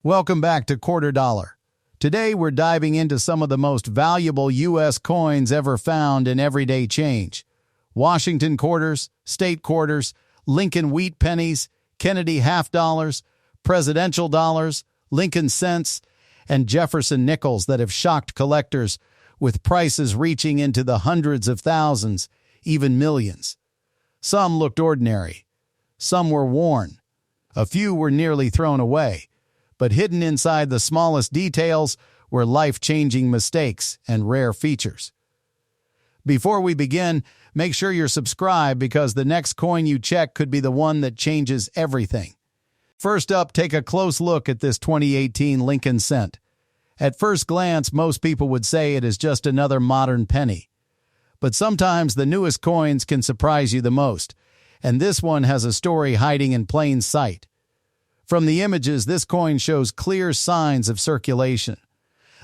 Welcome back to Quarter Dollar. Today we're diving into some of the most valuable U.S. coins ever found in everyday change. Washington quarters, state quarters, Lincoln wheat pennies, Kennedy half dollars, presidential dollars, Lincoln cents, and Jefferson nickels that have shocked collectors, with prices reaching into the hundreds of thousands, even millions. Some looked ordinary. Some were worn. A few were nearly thrown away. But hidden inside the smallest details were life-changing mistakes and rare features. Before we begin, make sure you're subscribed because the next coin you check could be the one that changes everything. First up, take a close look at this 2018 Lincoln cent. At first glance, most people would say it is just another modern penny. But sometimes the newest coins can surprise you the most, and this one has a story hiding in plain sight. From the images, this coin shows clear signs of circulation.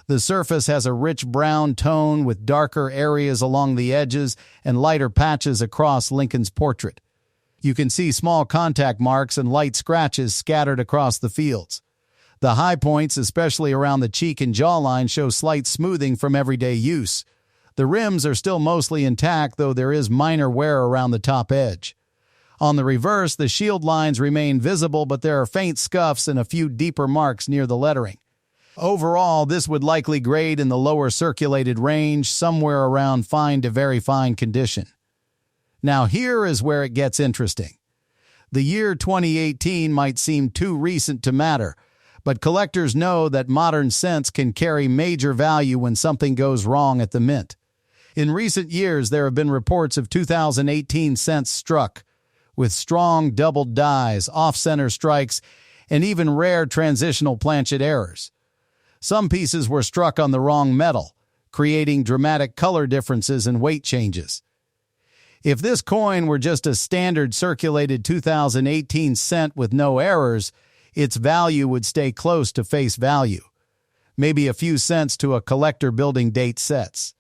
The surface has a rich brown tone with darker areas along the edges and lighter patches across Lincoln's portrait. You can see small contact marks and light scratches scattered across the fields. The high points, especially around the cheek and jawline, show slight smoothing from everyday use. The rims are still mostly intact, though there is minor wear around the top edge. On the reverse, the shield lines remain visible, but there are faint scuffs and a few deeper marks near the lettering. Overall, this would likely grade in the lower circulated range, somewhere around fine to very fine condition. Now here is where it gets interesting. The year 2018 might seem too recent to matter, but collectors know that modern cents can carry major value when something goes wrong at the mint. In recent years, there have been reports of 2018 cents struck, with strong doubled dies, off-center strikes, and even rare transitional planchet errors. Some pieces were struck on the wrong metal, creating dramatic color differences and weight changes. If this coin were just a standard circulated 2018 cent with no errors, its value would stay close to face value, maybe a few cents to a collector building date sets.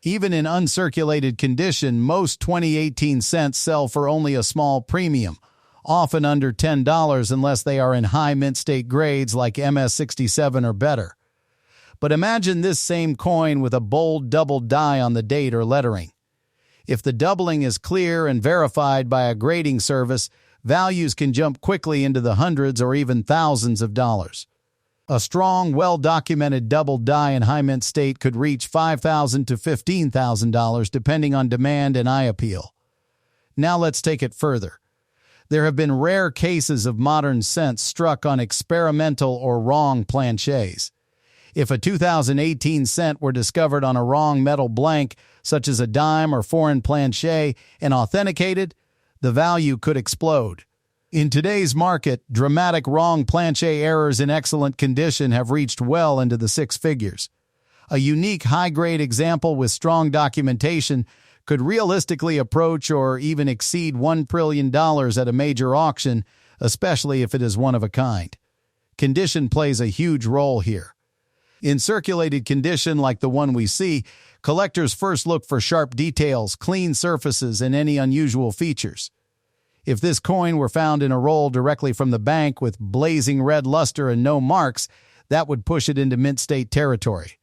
Even in uncirculated condition, most 2018 cents sell for only a small premium, often under $10 unless they are in high mint state grades like MS67 or better. But imagine this same coin with a bold double die on the date or lettering. If the doubling is clear and verified by a grading service, values can jump quickly into the hundreds or even thousands of dollars. A strong, well-documented double die in high mint state could reach $5,000 to $15,000 depending on demand and eye appeal. Now let's take it further. There have been rare cases of modern cents struck on experimental or wrong planchets. If a 2018 cent were discovered on a wrong metal blank, such as a dime or foreign planchet, and authenticated, the value could explode. In today's market, dramatic wrong planchet errors in excellent condition have reached well into the six figures. A unique high-grade example with strong documentation could realistically approach or even exceed $1 trillion at a major auction, especially if it is one of a kind. Condition plays a huge role here. In circulated condition like the one we see, collectors first look for sharp details, clean surfaces, and any unusual features. If this coin were found in a roll directly from the bank with blazing red luster and no marks, that would push it into mint state territory.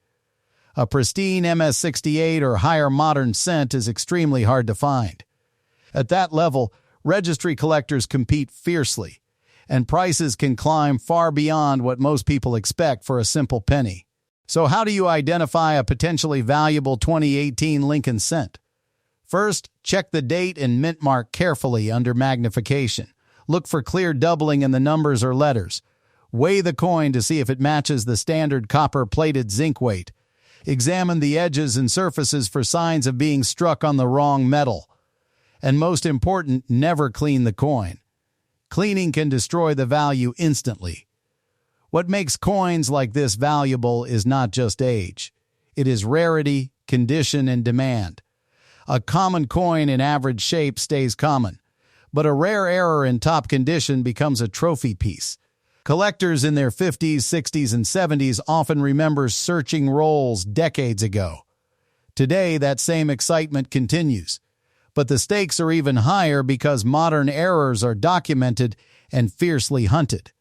A pristine MS68 or higher modern cent is extremely hard to find. At that level, registry collectors compete fiercely, and prices can climb far beyond what most people expect for a simple penny. So how do you identify a potentially valuable 2018 Lincoln cent? First, check the date and mint mark carefully under magnification. Look for clear doubling in the numbers or letters. Weigh the coin to see if it matches the standard copper-plated zinc weight. Examine the edges and surfaces for signs of being struck on the wrong metal. And most important, never clean the coin. Cleaning can destroy the value instantly. What makes coins like this valuable is not just age. It is rarity, condition, and demand. A common coin in average shape stays common, but a rare error in top condition becomes a trophy piece. Collectors in their 50s, 60s, and 70s often remember searching rolls decades ago. Today, that same excitement continues, but the stakes are even higher because modern errors are documented and fiercely hunted.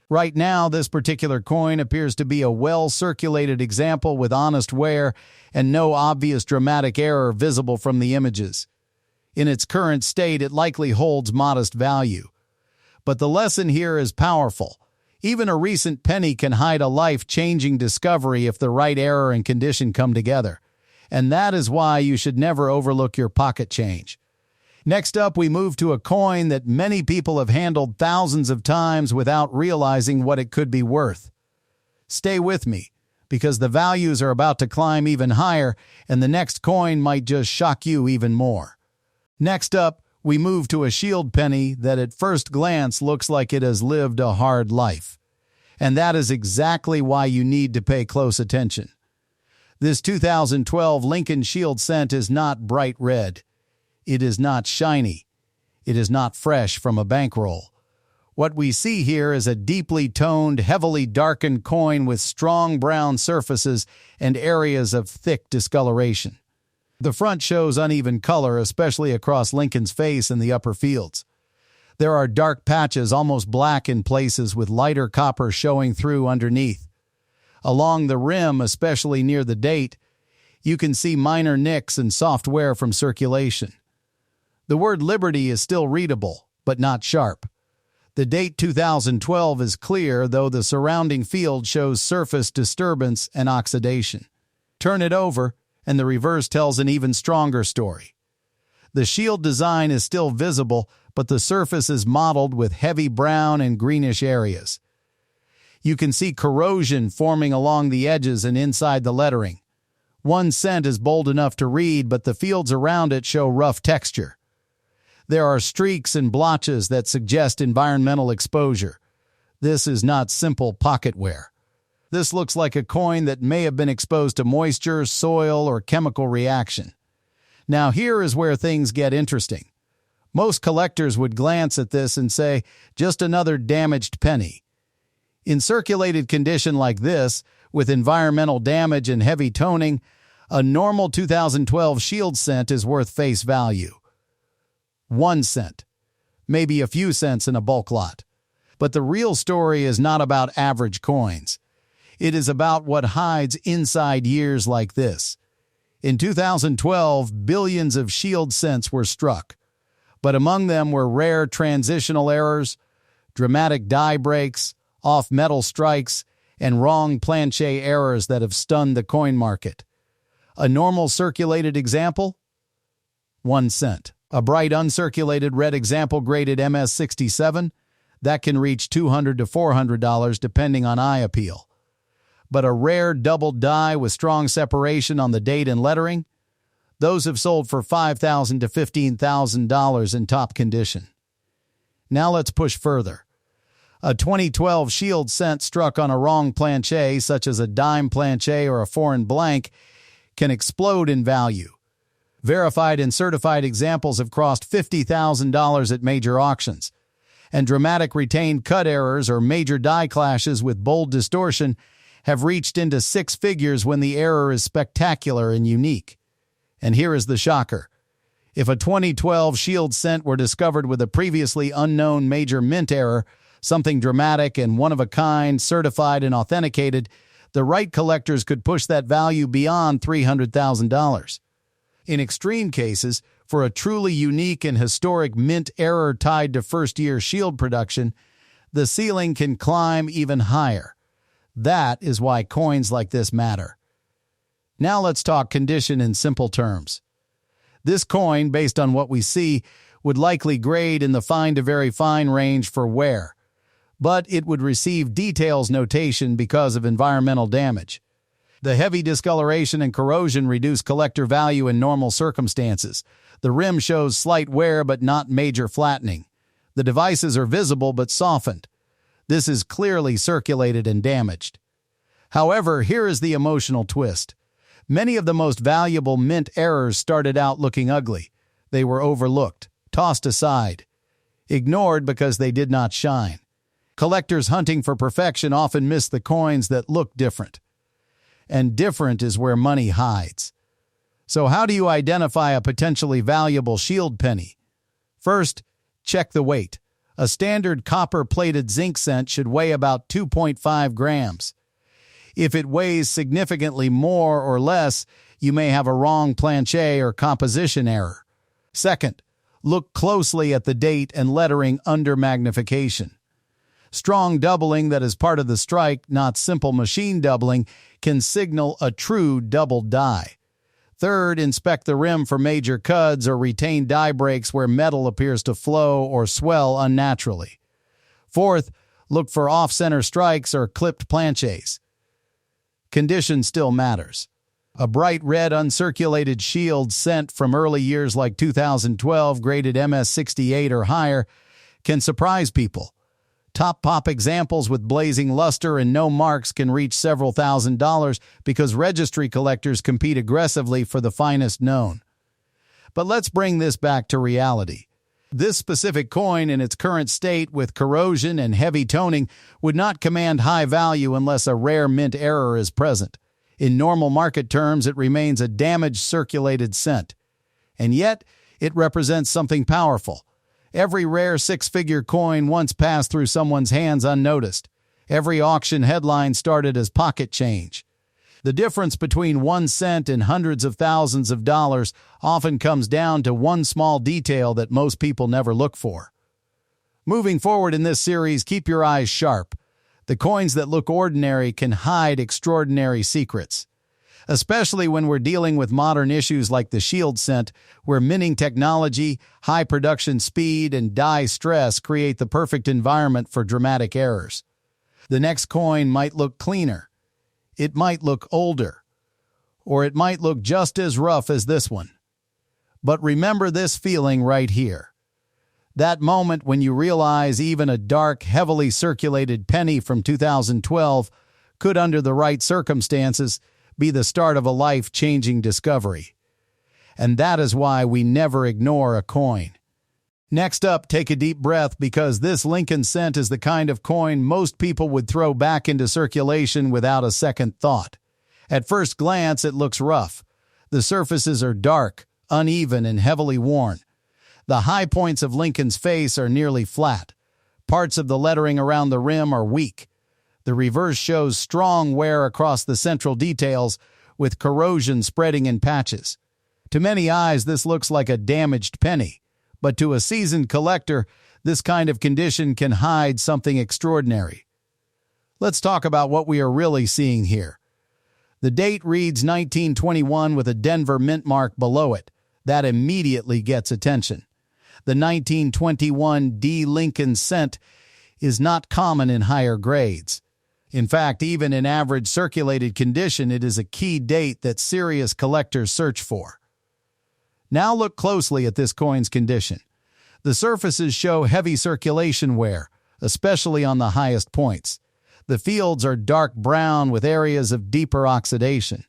Right now, this particular coin appears to be a well-circulated example with honest wear and no obvious dramatic error visible from the images. In its current state, it likely holds modest value. But the lesson here is powerful. Even a recent penny can hide a life-changing discovery if the right error and condition come together. And that is why you should never overlook your pocket change. Next up, we move to a coin that many people have handled thousands of times without realizing what it could be worth. Stay with me, because the values are about to climb even higher, and the next coin might just shock you even more. Next up, we move to a shield penny that at first glance looks like it has lived a hard life. And that is exactly why you need to pay close attention. This 2012 Lincoln Shield cent is not bright red. It is not shiny. It is not fresh from a bankroll. What we see here is a deeply toned, heavily darkened coin with strong brown surfaces and areas of thick discoloration. The front shows uneven color, especially across Lincoln's face and the upper fields. There are dark patches, almost black in places, with lighter copper showing through underneath. Along the rim, especially near the date, you can see minor nicks and soft wear from circulation. The word Liberty is still readable, but not sharp. The date 2012 is clear, though the surrounding field shows surface disturbance and oxidation. Turn it over, and the reverse tells an even stronger story. The shield design is still visible, but the surface is mottled with heavy brown and greenish areas. You can see corrosion forming along the edges and inside the lettering. One cent is bold enough to read, but the fields around it show rough texture. There are streaks and blotches that suggest environmental exposure. This is not simple pocket wear. This looks like a coin that may have been exposed to moisture, soil, or chemical reaction. Now here is where things get interesting. Most collectors would glance at this and say, just another damaged penny. In circulated condition like this, with environmental damage and heavy toning, a normal 2012 Shield cent is worth face value. 1 cent, maybe a few cents in a bulk lot. But the real story is not about average coins. It is about what hides inside years like this. In 2012, billions of Shield cents were struck, but among them were rare transitional errors, dramatic die breaks, off-metal strikes, and wrong planche errors that have stunned the coin market. A normal circulated example? 1 cent. A bright uncirculated red example graded MS-67, that can reach $200 to $400 depending on eye appeal. But a rare doubled die with strong separation on the date and lettering, those have sold for $5,000 to $15,000 in top condition. Now let's push further. A 2012 Shield cent struck on a wrong planche, such as a dime planche or a foreign blank, can explode in value. Verified and certified examples have crossed $50,000 at major auctions, and dramatic retained cut errors or major die clashes with bold distortion have reached into 6 figures when the error is spectacular and unique. And here is the shocker. If a 2012 Shield cent were discovered with a previously unknown major mint error, something dramatic and one-of-a-kind, certified and authenticated, the right collectors could push that value beyond $300,000. In extreme cases, for a truly unique and historic mint error tied to first-year Shield production, the ceiling can climb even higher. That is why coins like this matter. Now let's talk condition in simple terms. This coin, based on what we see, would likely grade in the fine to very fine range for wear, but it would receive details notation because of environmental damage. The heavy discoloration and corrosion reduce collector value in normal circumstances. The rim shows slight wear but not major flattening. The devices are visible but softened. This is clearly circulated and damaged. However, here is the emotional twist. Many of the most valuable mint errors started out looking ugly. They were overlooked, tossed aside, ignored because they did not shine. Collectors hunting for perfection often miss the coins that look different. And different is where money hides. So how do you identify a potentially valuable Shield penny? First, check the weight. A standard copper-plated zinc cent should weigh about 2.5 grams. If it weighs significantly more or less, you may have a wrong planchet or composition error. Second, look closely at the date and lettering under magnification. Strong doubling that is part of the strike, not simple machine doubling, can signal a true double die. Third, inspect the rim for major cuds or retained die breaks where metal appears to flow or swell unnaturally. Fourth, look for off-center strikes or clipped planchets. Condition still matters. A bright red uncirculated shield cent from early years like 2012 graded MS68 or higher can surprise people. Top pop examples with blazing luster and no marks can reach several $1,000s because registry collectors compete aggressively for the finest known. But let's bring this back to reality. This specific coin in its current state with corrosion and heavy toning would not command high value unless a rare mint error is present. In normal market terms, it remains a damaged circulated cent. And yet, it represents something powerful. Every rare six-figure coin once passed through someone's hands unnoticed. Every auction headline started as pocket change. The difference between 1 cent and hundreds of thousands of dollars often comes down to one small detail that most people never look for. Moving forward in this series, keep your eyes sharp. The coins that look ordinary can hide extraordinary secrets. Especially when we're dealing with modern issues like the shield cent, where minting technology, high production speed, and die stress create the perfect environment for dramatic errors. The next coin might look cleaner. It might look older. Or it might look just as rough as this one. But remember this feeling right here. That moment when you realize even a dark, heavily circulated penny from 2012 could, under the right circumstances, be the start of a life-changing discovery. And that is why we never ignore a coin. Next up, take a deep breath because this Lincoln cent is the kind of coin most people would throw back into circulation without a second thought. At first glance, it looks rough. The surfaces are dark, uneven, and heavily worn. The high points of Lincoln's face are nearly flat. Parts of the lettering around the rim are weak. The reverse shows strong wear across the central details, with corrosion spreading in patches. To many eyes, this looks like a damaged penny, but to a seasoned collector, this kind of condition can hide something extraordinary. Let's talk about what we are really seeing here. The date reads 1921 with a Denver mint mark below it. That immediately gets attention. The 1921 D. Lincoln cent is not common in higher grades. In fact, even in average circulated condition, it is a key date that serious collectors search for. Now look closely at this coin's condition. The surfaces show heavy circulation wear, especially on the highest points. The fields are dark brown with areas of deeper oxidation.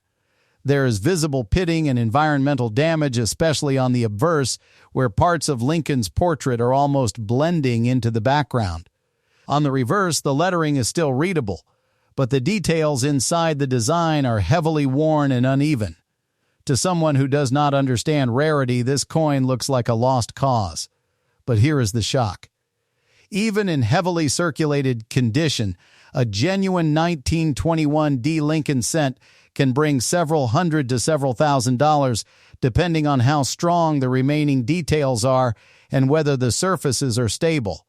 There is visible pitting and environmental damage, especially on the obverse, where parts of Lincoln's portrait are almost blending into the background. On the reverse, the lettering is still readable, but the details inside the design are heavily worn and uneven. To someone who does not understand rarity, this coin looks like a lost cause. But here is the shock. Even in heavily circulated condition, a genuine 1921 D. Lincoln cent can bring several hundred to several $1,000s, depending on how strong the remaining details are and whether the surfaces are stable.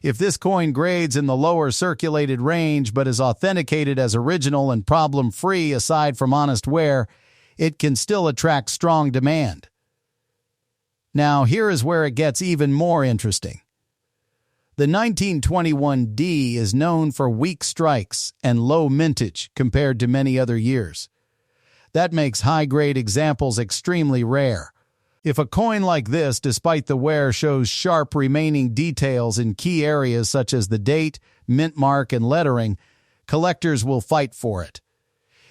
If this coin grades in the lower circulated range but is authenticated as original and problem-free aside from honest wear, it can still attract strong demand. Now, here is where it gets even more interesting. The 1921 D is known for weak strikes and low mintage compared to many other years. That makes high-grade examples extremely rare. If a coin like this, despite the wear, shows sharp remaining details in key areas such as the date, mint mark, and lettering, collectors will fight for it.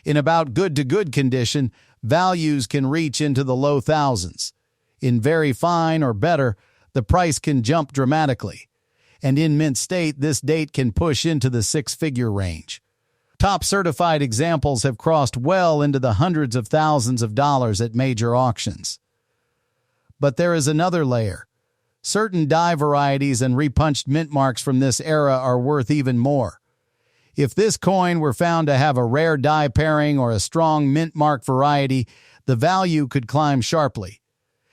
In about good-to-good condition, values can reach into the low thousands. In very fine or better, the price can jump dramatically. And in mint state, this date can push into the six-figure range. Top certified examples have crossed well into the hundreds of thousands of dollars at major auctions. But there is another layer. Certain die varieties and repunched mint marks from this era are worth even more. If this coin were found to have a rare die pairing or a strong mint mark variety, the value could climb sharply.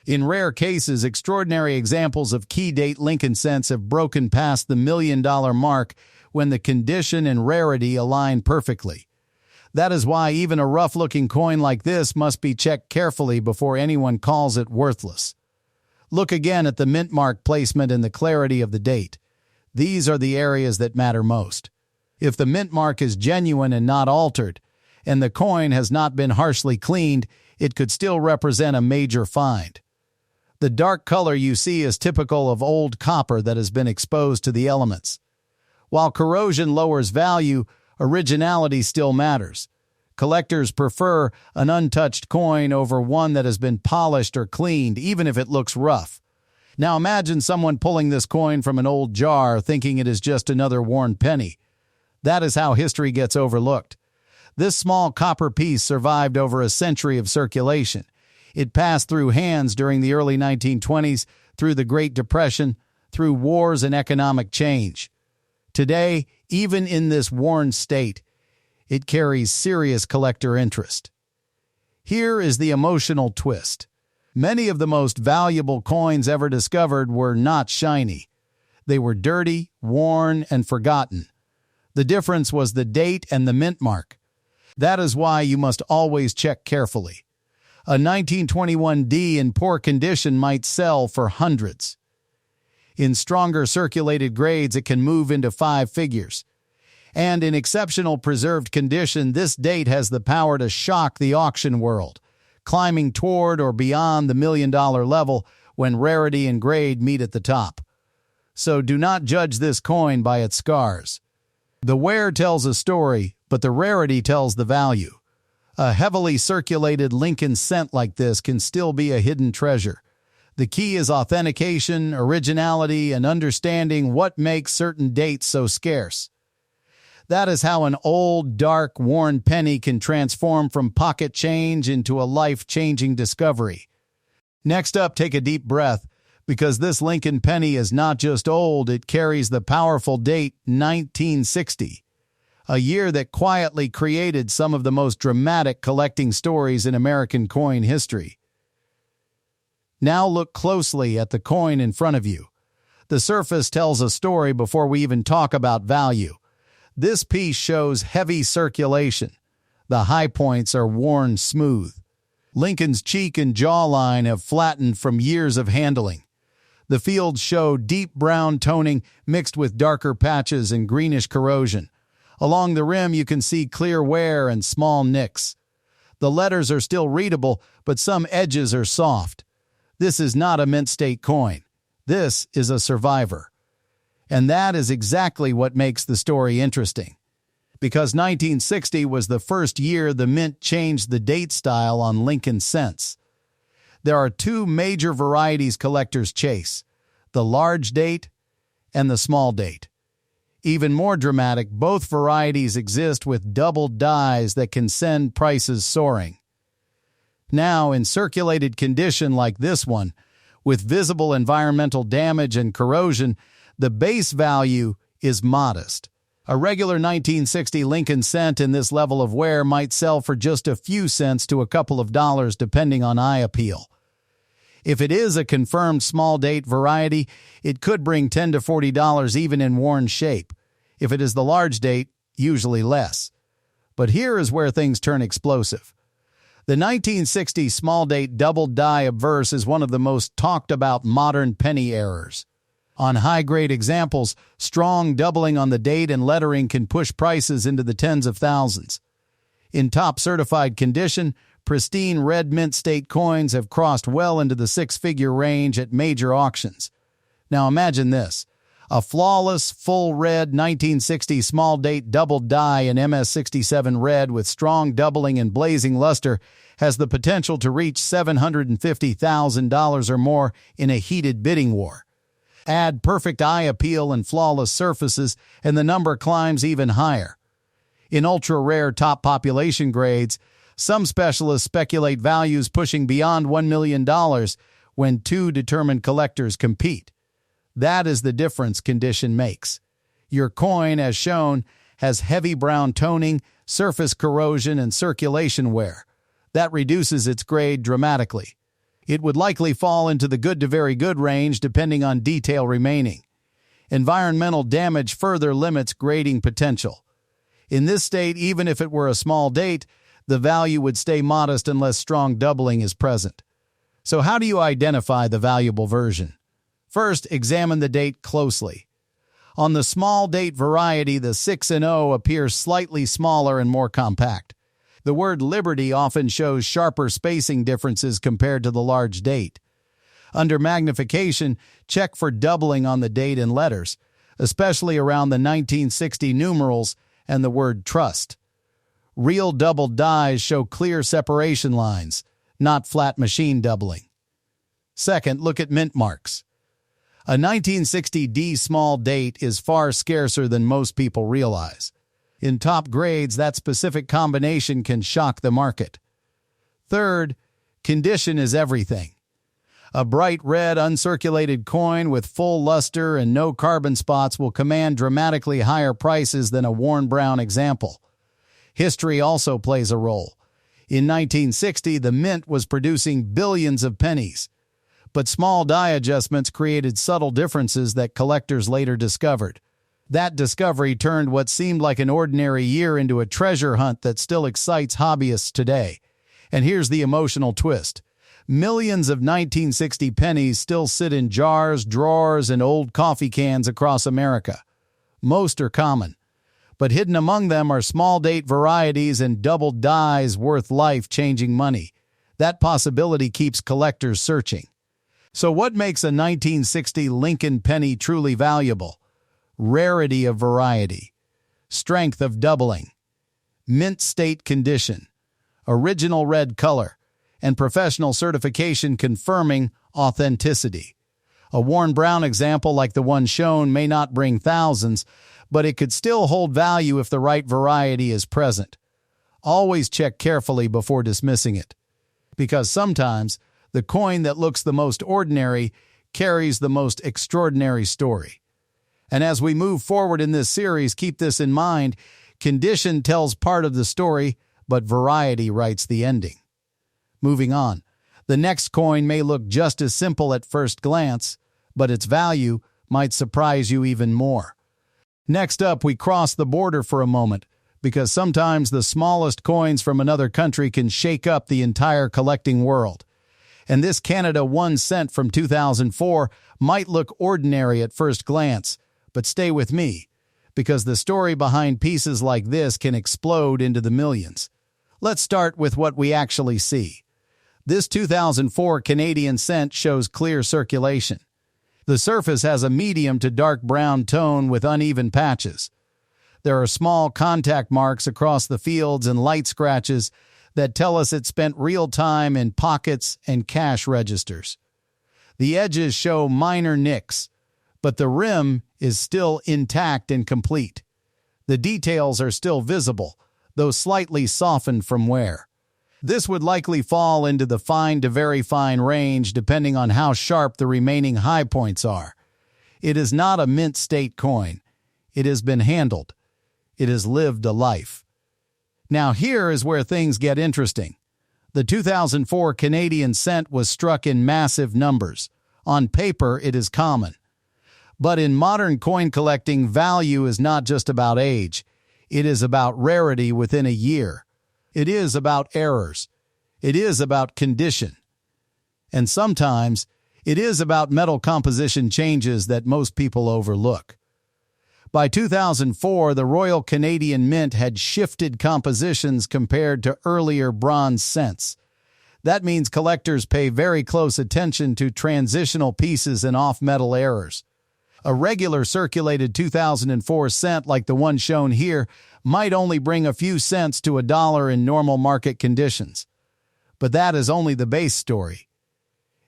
In rare cases, extraordinary examples of key date Lincoln cents have broken past the $1 million mark when the condition and rarity align perfectly. That is why even a rough-looking coin like this must be checked carefully before anyone calls it worthless. Look again at the mint mark placement and the clarity of the date. These are the areas that matter most. If the mint mark is genuine and not altered, and the coin has not been harshly cleaned, it could still represent a major find. The dark color you see is typical of old copper that has been exposed to the elements. While corrosion lowers value, originality still matters. Collectors prefer an untouched coin over one that has been polished or cleaned, even if it looks rough. Now imagine someone pulling this coin from an old jar thinking it is just another worn penny. That is how history gets overlooked. This small copper piece survived over a century of circulation. It passed through hands during the early 1920s, through the Great Depression, through wars and economic change. Today, even in this worn state, it carries serious collector interest. Here is the emotional twist. Many of the most valuable coins ever discovered were not shiny. They were dirty, worn, and forgotten. The difference was the date and the mint mark. That is why you must always check carefully. A 1921 D in poor condition might sell for hundreds. In stronger circulated grades, it can move into 5 figures. And in exceptional preserved condition, this date has the power to shock the auction world, climbing toward or beyond the $1 million level when rarity and grade meet at the top. So do not judge this coin by its scars. The wear tells a story, but the rarity tells the value. A heavily circulated Lincoln cent like this can still be a hidden treasure. The key is authentication, originality, and understanding what makes certain dates so scarce. That is how an old, dark, worn penny can transform from pocket change into a life-changing discovery. Next up, take a deep breath, because this Lincoln penny is not just old, it carries the powerful date 1960. A year that quietly created some of the most dramatic collecting stories in American coin history. Now look closely at the coin in front of you. The surface tells a story before we even talk about value. This piece shows heavy circulation. The high points are worn smooth. Lincoln's cheek and jawline have flattened from years of handling. The fields show deep brown toning mixed with darker patches and greenish corrosion. Along the rim, you can see clear wear and small nicks. The letters are still readable, but some edges are soft. This is not a mint state coin. This is a survivor. And that is exactly what makes the story interesting. Because 1960 was the first year the mint changed the date style on Lincoln cents. There are 2 major varieties collectors chase: the large date and the small date. Even more dramatic, both varieties exist with double dies that can send prices soaring. Now, in circulated condition like this one, with visible environmental damage and corrosion, the base value is modest. A regular 1960 Lincoln cent in this level of wear might sell for just a few cents to a couple of dollars depending on eye appeal. If it is a confirmed small date variety, it could bring $10 to $40 even in worn shape. If it is the large date, usually less. But here is where things turn explosive. The 1960 small date double die obverse is one of the most talked about modern penny errors. On high-grade examples, strong doubling on the date and lettering can push prices into the tens of thousands. In top certified condition, pristine red mint state coins have crossed well into the 6-figure range at major auctions. Now imagine this. A flawless, full red 1960 small date double die in MS67 red with strong doubling and blazing luster has the potential to reach $750,000 or more in a heated bidding war. Add perfect eye appeal and flawless surfaces, and the number climbs even higher. In ultra-rare top population grades, some specialists speculate values pushing beyond $1 million when 2 determined collectors compete. That is the difference condition makes. Your coin, as shown, has heavy brown toning, surface corrosion, and circulation wear. That reduces its grade dramatically. It would likely fall into the good to very good range depending on detail remaining. Environmental damage further limits grading potential. In this state, even if it were a small date, the value would stay modest unless strong doubling is present. So how do you identify the valuable version? First, examine the date closely. On the small date variety, the 6 and 0 appears slightly smaller and more compact. The word Liberty often shows sharper spacing differences compared to the large date. Under magnification, check for doubling on the date and letters, especially around the 1960 numerals and the word trust. Real doubled dies show clear separation lines, not flat machine doubling. Second, look at mint marks. A 1960 D small date is far scarcer than most people realize. In top grades, that specific combination can shock the market. Third, condition is everything. A bright red uncirculated coin with full luster and no carbon spots will command dramatically higher prices than a worn brown example. History also plays a role. In 1960, the mint was producing billions of pennies. But small die adjustments created subtle differences that collectors later discovered. That discovery turned what seemed like an ordinary year into a treasure hunt that still excites hobbyists today. And here's the emotional twist. Millions of 1960 pennies still sit in jars, drawers, and old coffee cans across America. Most are common, but hidden among them are small-date varieties and doubled dies worth life-changing money. That possibility keeps collectors searching. So what makes a 1960 Lincoln penny truly valuable? Rarity of variety, strength of doubling, mint state condition, original red color, and professional certification confirming authenticity. A worn brown example like the one shown may not bring thousands, but it could still hold value if the right variety is present. Always check carefully before dismissing it, because sometimes the coin that looks the most ordinary carries the most extraordinary story. And as we move forward in this series, keep this in mind. Condition tells part of the story, but variety writes the ending. Moving on, the next coin may look just as simple at first glance, but its value might surprise you even more. Next up, we cross the border for a moment, because sometimes the smallest coins from another country can shake up the entire collecting world. And this Canada 1 cent from 2004 might look ordinary at first glance, but stay with me, because the story behind pieces like this can explode into the millions. Let's start with what we actually see. This 2004 Canadian cent shows clear circulation. The surface has a medium to dark brown tone with uneven patches. There are small contact marks across the fields and light scratches that tell us it spent real time in pockets and cash registers. The edges show minor nicks, but the rim is still intact and complete. The details are still visible, though slightly softened from wear. This would likely fall into the fine to very fine range depending on how sharp the remaining high points are. It is not a mint state coin. It has been handled. It has lived a life. Now here is where things get interesting. The 2004 Canadian cent was struck in massive numbers. On paper, it is common. But in modern coin collecting, value is not just about age. It is about rarity within a year. It is about errors. It is about condition. And sometimes, it is about metal composition changes that most people overlook. By 2004, the Royal Canadian Mint had shifted compositions compared to earlier bronze cents. That means collectors pay very close attention to transitional pieces and off-metal errors. A regular circulated 2004 cent like the one shown here might only bring a few cents to $1 in normal market conditions. But that is only the base story.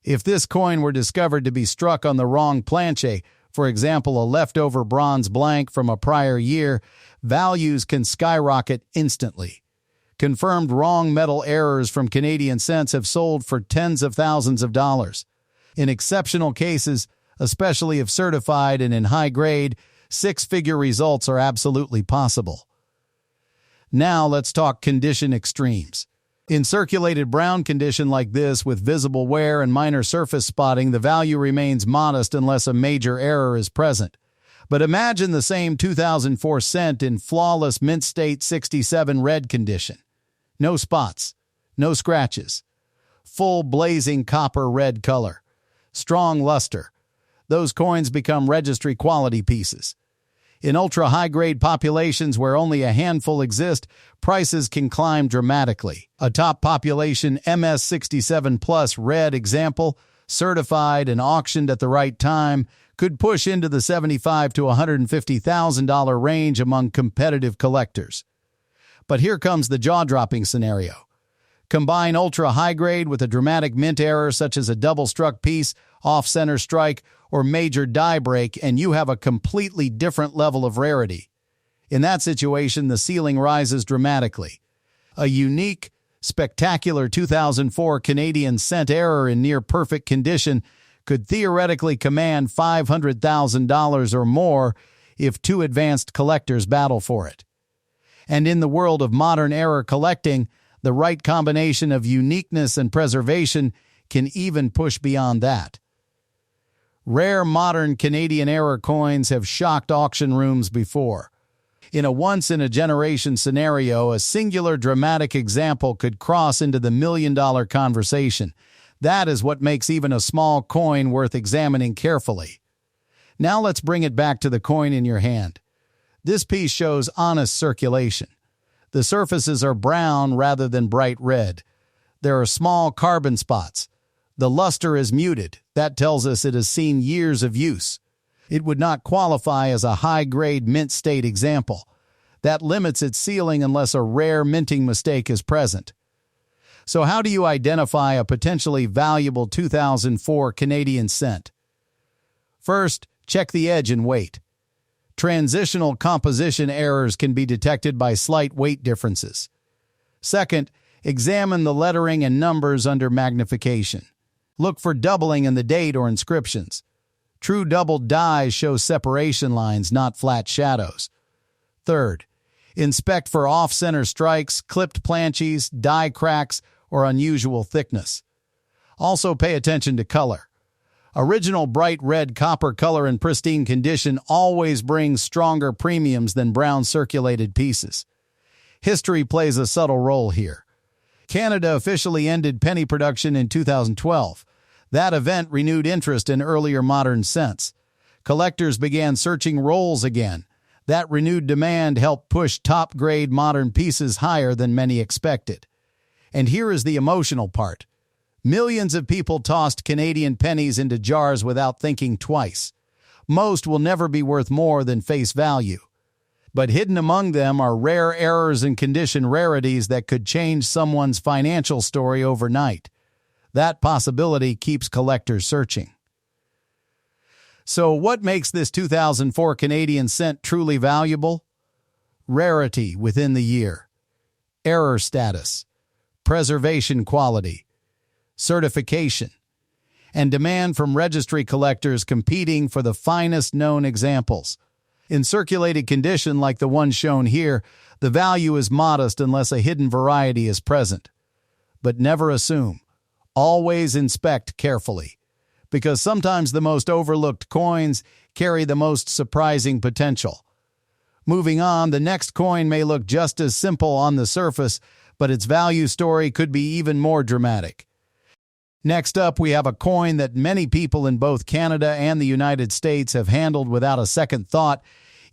If this coin were discovered to be struck on the wrong planche, for example, a leftover bronze blank from a prior year, values can skyrocket instantly. Confirmed wrong metal errors from Canadian cents have sold for tens of thousands of dollars. In exceptional cases, especially if certified and in high grade. Six-figure results are absolutely possible. Now let's talk condition extremes. In circulated brown condition like this with visible wear and minor surface spotting, the value remains modest unless a major error is present. But imagine the same 2004 cent in flawless mint state 67 red condition. No spots, no scratches, full blazing copper red color, strong luster. Those coins become registry quality pieces. In ultra-high-grade populations where only a handful exist, prices can climb dramatically. A top population MS67 Plus red example, certified and auctioned at the right time, could push into the $75,000 to $150,000 range among competitive collectors. But here comes the jaw-dropping scenario. Combine ultra-high-grade with a dramatic mint error such as a double-struck piece, off-center strike, or major die break, and you have a completely different level of rarity. In that situation, the ceiling rises dramatically. A unique, spectacular 2004 Canadian cent error in near-perfect condition could theoretically command $500,000 or more if two advanced collectors battle for it. And in the world of modern error collecting, the right combination of uniqueness and preservation can even push beyond that. Rare modern Canadian error coins have shocked auction rooms before. In a once-in-a-generation scenario, a singular dramatic example could cross into the million-dollar conversation. That is what makes even a small coin worth examining carefully. Now let's bring it back to the coin in your hand. This piece shows honest circulation. The surfaces are brown rather than bright red. There are small carbon spots. The luster is muted. That tells us it has seen years of use. It would not qualify as a high-grade mint state example. That limits its ceiling unless a rare minting mistake is present. So how do you identify a potentially valuable 2004 Canadian cent? First, check the edge and weight. Transitional composition errors can be detected by slight weight differences. Second, examine the lettering and numbers under magnification. Look for doubling in the date or inscriptions. True doubled dies show separation lines, not flat shadows. Third, inspect for off-center strikes, clipped planches, die cracks, or unusual thickness. Also pay attention to color. Original bright red copper color in pristine condition always brings stronger premiums than brown circulated pieces. History plays a subtle role here. Canada officially ended penny production in 2012. That event renewed interest in earlier modern cents. Collectors began searching rolls again. That renewed demand helped push top-grade modern pieces higher than many expected. And here is the emotional part. Millions of people tossed Canadian pennies into jars without thinking twice. Most will never be worth more than face value. But hidden among them are rare errors and condition rarities that could change someone's financial story overnight. That possibility keeps collectors searching. So what makes this 2004 Canadian cent truly valuable? Rarity within the year, error status, preservation quality, certification, and demand from registry collectors competing for the finest known examples. In circulated condition like the one shown here, the value is modest unless a hidden variety is present. But never assume. Always inspect carefully, because sometimes the most overlooked coins carry the most surprising potential. Moving on, the next coin may look just as simple on the surface, but its value story could be even more dramatic. Next up, we have a coin that many people in both Canada and the United States have handled without a second thought,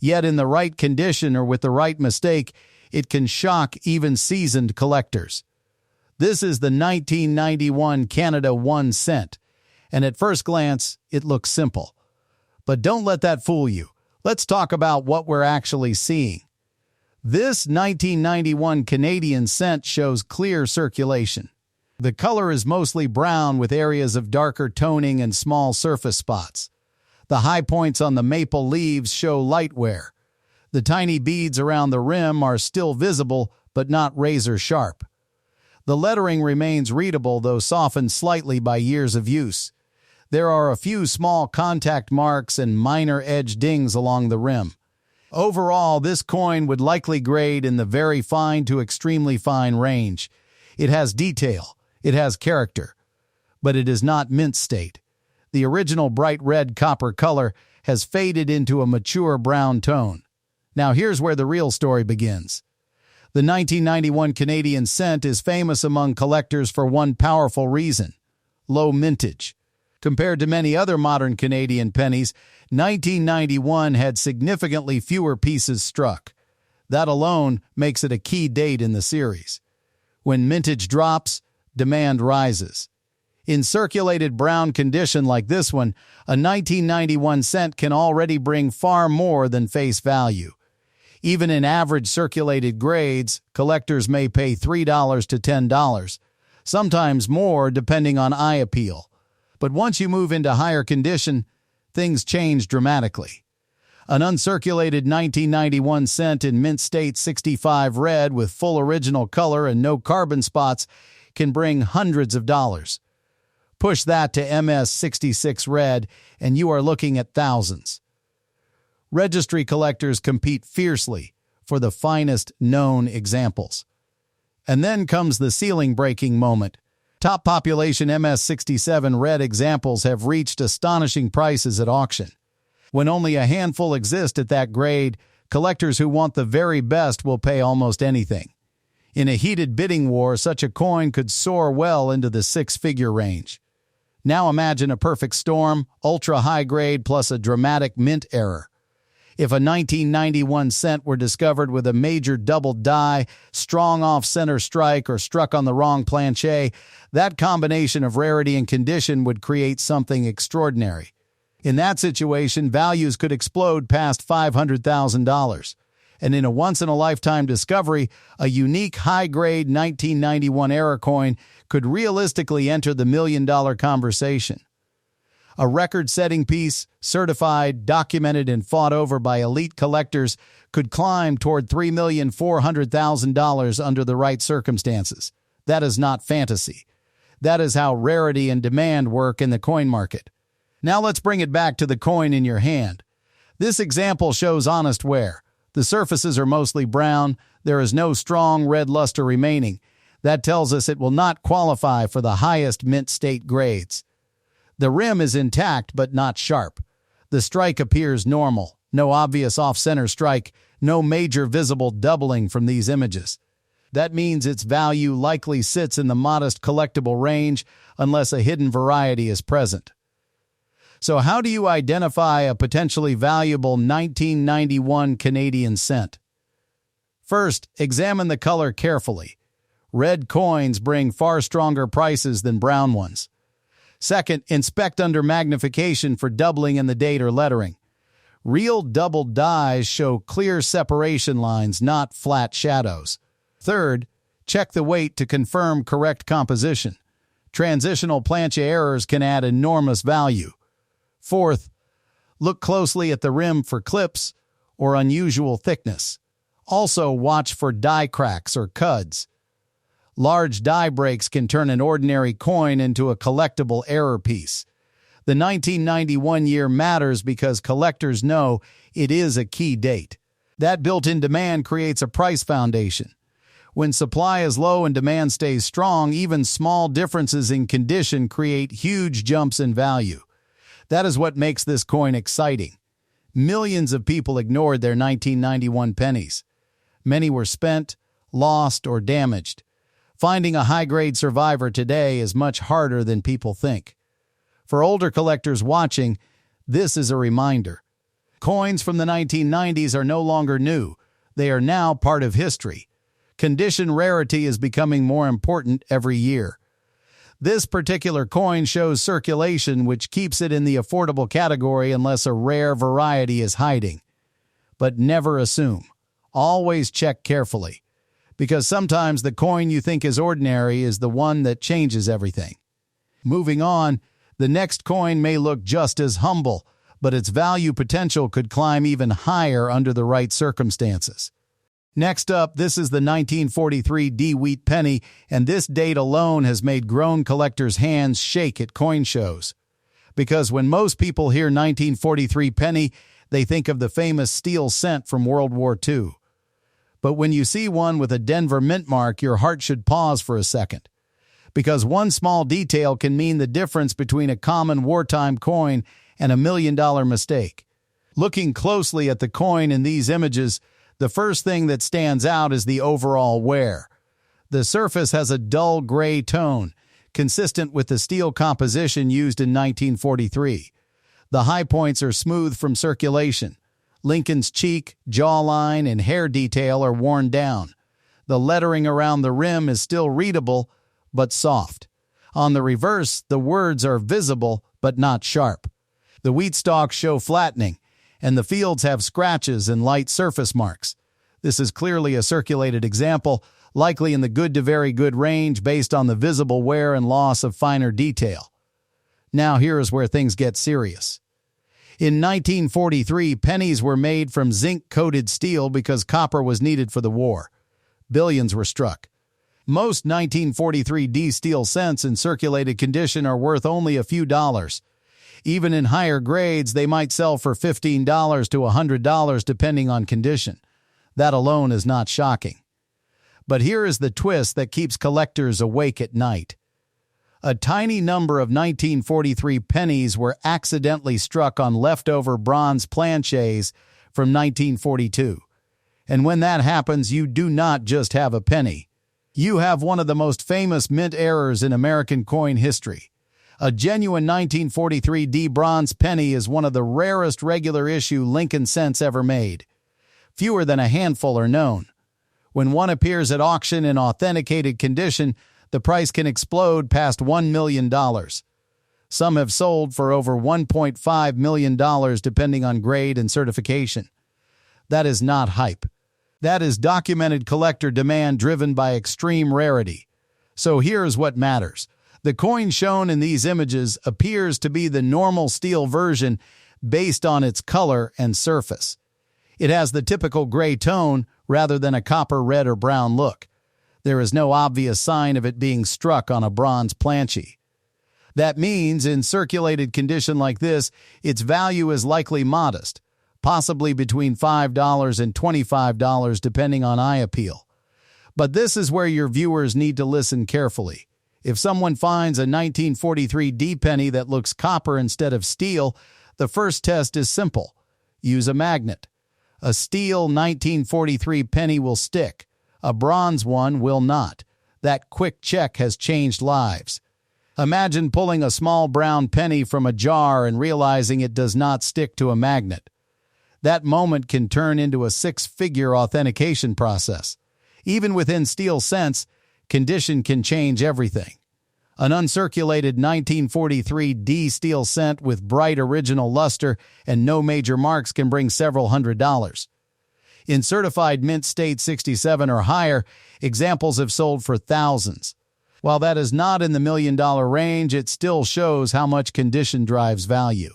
yet in the right condition or with the right mistake, it can shock even seasoned collectors. This is the 1991 Canada 1 cent, and at first glance, it looks simple. But don't let that fool you. Let's talk about what we're actually seeing. This 1991 Canadian cent shows clear circulation. The color is mostly brown with areas of darker toning and small surface spots. The high points on the maple leaves show light wear. The tiny beads around the rim are still visible, but not razor sharp. The lettering remains readable, though softened slightly by years of use. There are a few small contact marks and minor edge dings along the rim. Overall, this coin would likely grade in the very fine to extremely fine range. It has detail, it has character, but it is not mint state. The original bright red copper color has faded into a mature brown tone. Now here's where the real story begins. The 1991 Canadian cent is famous among collectors for one powerful reason: low mintage. Compared to many other modern Canadian pennies, 1991 had significantly fewer pieces struck. That alone makes it a key date in the series. When mintage drops, demand rises. In circulated brown condition like this one, a 1991 cent can already bring far more than face value. Even in average circulated grades, collectors may pay $3 to $10, sometimes more depending on eye appeal. But once you move into higher condition, things change dramatically. An uncirculated 1991 cent in mint state 65 red with full original color and no carbon spots can bring hundreds of dollars. Push that to MS 66 red and you are looking at thousands. Registry collectors compete fiercely for the finest known examples. And then comes the ceiling-breaking moment. Top population MS67 red examples have reached astonishing prices at auction. When only a handful exist at that grade, collectors who want the very best will pay almost anything. In a heated bidding war, such a coin could soar well into the six-figure range. Now imagine a perfect storm, ultra-high grade plus a dramatic mint error. If a 1991 cent were discovered with a major double die, strong off-center strike, or struck on the wrong planche, that combination of rarity and condition would create something extraordinary. In that situation, values could explode past $500,000. And in a once-in-a-lifetime discovery, a unique high-grade 1991 era coin could realistically enter the million-dollar conversation. A record-setting piece, certified, documented, and fought over by elite collectors, could climb toward $3,400,000 under the right circumstances. That is not fantasy. That is how rarity and demand work in the coin market. Now let's bring it back to the coin in your hand. This example shows honest wear. The surfaces are mostly brown. There is no strong red luster remaining. That tells us it will not qualify for the highest mint state grades. The rim is intact but not sharp. The strike appears normal. No obvious off-center strike. No major visible doubling from these images. That means its value likely sits in the modest collectible range unless a hidden variety is present. So how do you identify a potentially valuable 1991 Canadian cent? First, examine the color carefully. Red coins bring far stronger prices than brown ones. Second, inspect under magnification for doubling in the date or lettering. Real double dies show clear separation lines, not flat shadows. Third, check the weight to confirm correct composition. Transitional planche errors can add enormous value. Fourth, look closely at the rim for clips or unusual thickness. Also, watch for die cracks or cuds. Large die breaks can turn an ordinary coin into a collectible error piece. The 1991 year matters because collectors know it is a key date. That built-in demand creates a price foundation. When supply is low and demand stays strong, even small differences in condition create huge jumps in value. That is what makes this coin exciting. Millions of people ignored their 1991 pennies. Many were spent, lost, or damaged. Finding a high-grade survivor today is much harder than people think. For older collectors watching, this is a reminder. Coins from the 1990s are no longer new. They are now part of history. Condition rarity is becoming more important every year. This particular coin shows circulation, which keeps it in the affordable category unless a rare variety is hiding. But never assume. Always check carefully. Because sometimes the coin you think is ordinary is the one that changes everything. Moving on, the next coin may look just as humble, but its value potential could climb even higher under the right circumstances. Next up, this is the 1943 D-Wheat penny, and this date alone has made grown collectors' hands shake at coin shows. Because when most people hear 1943 penny, they think of the famous steel cent from World War II. But when you see one with a Denver mint mark, your heart should pause for a second. Because one small detail can mean the difference between a common wartime coin and a $1 million mistake. Looking closely at the coin in these images, the first thing that stands out is the overall wear. The surface has a dull gray tone, consistent with the steel composition used in 1943. The high points are smooth from circulation. Lincoln's cheek, jawline, and hair detail are worn down. The lettering around the rim is still readable, but soft. On the reverse, the words are visible, but not sharp. The wheat stalks show flattening, and the fields have scratches and light surface marks. This is clearly a circulated example, likely in the good to very good range based on the visible wear and loss of finer detail. Now here is where things get serious. In 1943, pennies were made from zinc-coated steel because copper was needed for the war. Billions were struck. Most 1943 D steel cents in circulated condition are worth only a few dollars. Even in higher grades, they might sell for $15 to $100 depending on condition. That alone is not shocking. But here is the twist that keeps collectors awake at night. A tiny number of 1943 pennies were accidentally struck on leftover bronze planchets from 1942. And when that happens, you do not just have a penny. You have one of the most famous mint errors in American coin history. A genuine 1943 D bronze penny is one of the rarest regular issue Lincoln cents ever made. Fewer than a handful are known. When one appears at auction in authenticated condition, the price can explode past $1 million. Some have sold for over $1.5 million depending on grade and certification. That is not hype. That is documented collector demand driven by extreme rarity. So here's what matters. The coin shown in these images appears to be the normal steel version based on its color and surface. It has the typical gray tone rather than a copper red or brown look. There is no obvious sign of it being struck on a bronze planchette. That means in circulated condition like this, its value is likely modest, possibly between $5 and $25 depending on eye appeal. But this is where your viewers need to listen carefully. If someone finds a 1943 D penny that looks copper instead of steel, the first test is simple. Use a magnet. A steel 1943 penny will stick. A bronze one will not. That quick check has changed lives. Imagine pulling a small brown penny from a jar and realizing it does not stick to a magnet. That moment can turn into a six-figure authentication process. Even within steel cents, condition can change everything. An uncirculated 1943 D steel cent with bright original luster and no major marks can bring several $100s. In certified mint state 67 or higher, examples have sold for thousands. While that is not in the $1 million range, it still shows how much condition drives value.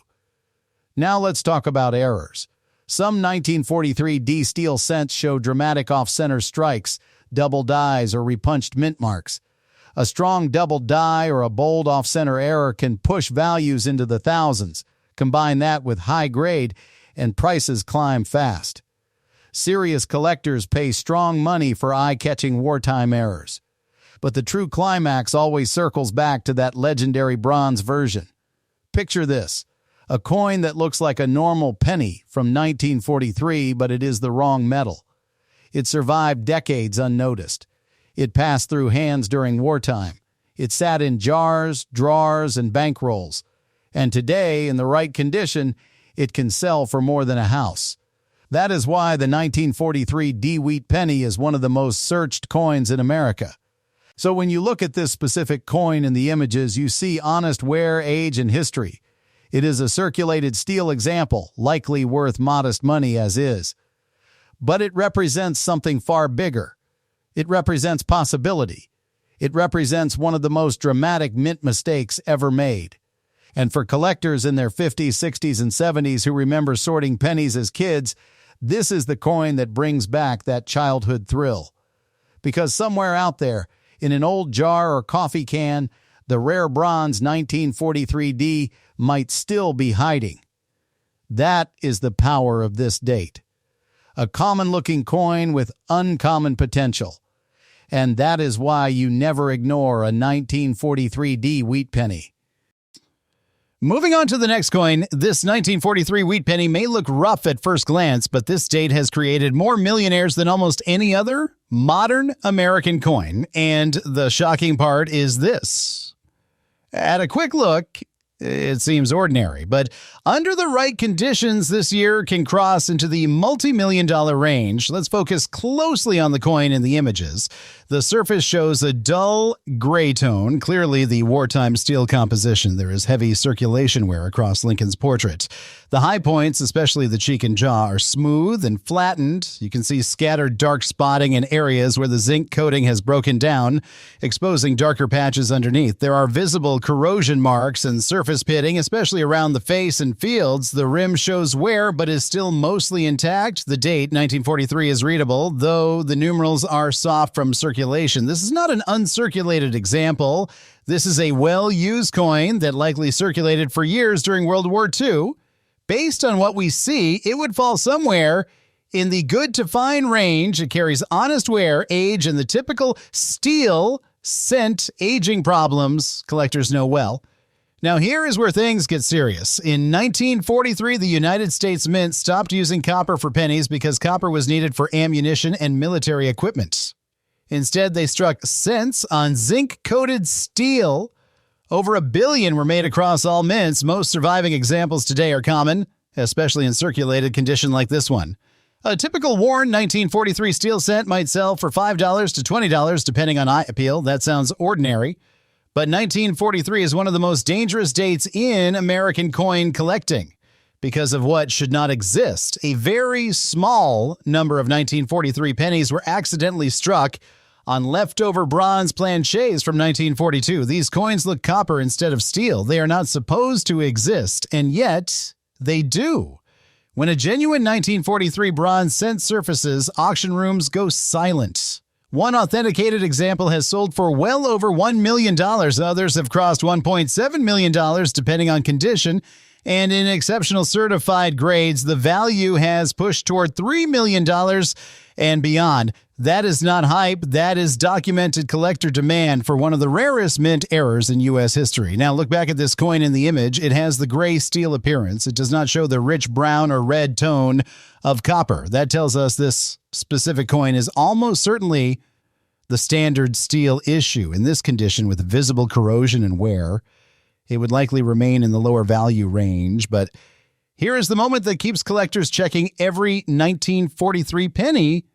Now let's talk about errors. Some 1943 D steel cents show dramatic off-center strikes, double dies, or repunched mint marks. A strong double die or a bold off-center error can push values into the thousands. Combine that with high grade, and prices climb fast. Serious collectors pay strong money for eye-catching wartime errors. But the true climax always circles back to that legendary bronze version. Picture this. A coin that looks like a normal penny from 1943, but it is the wrong metal. It survived decades unnoticed. It passed through hands during wartime. It sat in jars, drawers, and bankrolls. And today, in the right condition, it can sell for more than a house. That is why the 1943 D wheat penny is one of the most searched coins in America. So when you look at this specific coin in the images, you see honest wear, age, and history. It is a circulated steel example, likely worth modest money as is. But it represents something far bigger. It represents possibility. It represents one of the most dramatic mint mistakes ever made. And for collectors in their 50s, 60s, and 70s who remember sorting pennies as kids, this is the coin that brings back that childhood thrill. Because somewhere out there, in an old jar or coffee can, the rare bronze 1943 D might still be hiding. That is the power of this date. A common-looking coin with uncommon potential. And that is why you never ignore a 1943D wheat penny. Moving on to the next coin, this 1943 wheat penny may look rough at first glance, but this date has created more millionaires than almost any other modern American coin. And the shocking part is this. At a quick look, it seems ordinary, but under the right conditions this year can cross into the multi-million-dollar range. Let's focus closely on the coin in the images. The surface shows a dull gray tone, clearly the wartime steel composition. There is heavy circulation wear across Lincoln's portrait. The high points, especially the cheek and jaw, are smooth and flattened. You can see scattered dark spotting in areas where the zinc coating has broken down, exposing darker patches underneath. There are visible corrosion marks and surface pitting, especially around the face and fields. The rim shows wear, but is still mostly intact. The date, 1943, is readable, though the numerals are soft from circulation. This is not an uncirculated example. This is a well-used coin that likely circulated for years during World War II. Based on what we see, it would fall somewhere in the good to fine range. It carries honest wear, age, and the typical steel scent aging problems collectors know well. Now, here is where things get serious. In 1943, the United States Mint stopped using copper for pennies because copper was needed for ammunition and military equipment. Instead, they struck cents on zinc-coated steel. Over 1 billion were made across all mints. Most surviving examples today are common, especially in circulated condition like this one. A typical worn 1943 steel cent might sell for $5 to $20, depending on eye appeal. That sounds ordinary. But 1943 is one of the most dangerous dates in American coin collecting because of what should not exist. A very small number of 1943 pennies were accidentally struck on leftover bronze planchets from 1942. These coins look copper instead of steel. They are not supposed to exist, and yet they do. When a genuine 1943 bronze cent surfaces, auction rooms go silent. One authenticated example has sold for well over $1 million. Others have crossed $1.7 million, depending on condition. And in exceptional certified grades, the value has pushed toward $3 million and beyond. That is not hype. That is documented collector demand for one of the rarest mint errors in U.S. history. Now, look back at this coin in the image. It has the gray steel appearance. It does not show the rich brown or red tone of copper. That tells us this specific coin is almost certainly the standard steel issue. In this condition, with visible corrosion and wear, it would likely remain in the lower value range. But here is the moment that keeps collectors checking every 1943 penny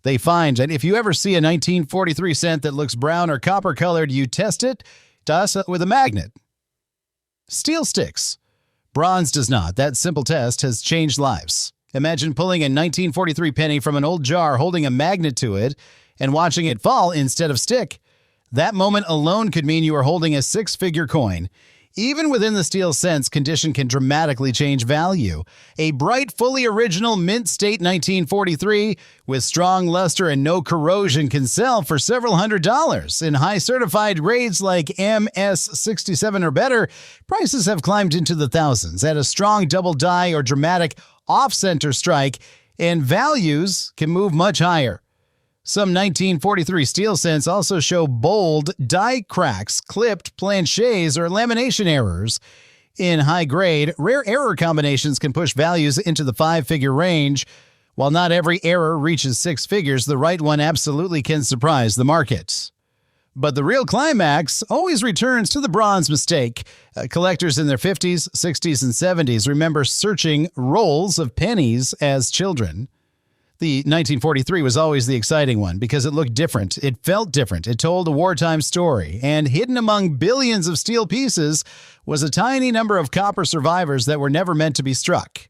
they find. And if you ever see a 1943 cent that looks brown or copper colored, you test it with a magnet. Steel sticks. Bronze does not. That simple test has changed lives. Imagine pulling a 1943 penny from an old jar, holding a magnet to it, and watching it fall instead of stick. That moment alone could mean you are holding a six-figure coin. Even within the steel cents, condition can dramatically change value. A bright, fully original mint state 1943 with strong luster and no corrosion can sell for several $100s. In high certified grades like MS67 or better, prices have climbed into the thousands. At a strong double die or dramatic off-center strike, and values can move much higher. Some 1943 steel cents also show bold die cracks, clipped planchets, or lamination errors. In high grade, rare error combinations can push values into the five-figure range. While not every error reaches six figures, the right one absolutely can surprise the market. But the real climax always returns to the bronze mistake. Collectors in their 50s, 60s, and 70s remember searching rolls of pennies as children. The 1943 was always the exciting one because it looked different. It felt different. It told a wartime story. And hidden among billions of steel pieces was a tiny number of copper survivors that were never meant to be struck.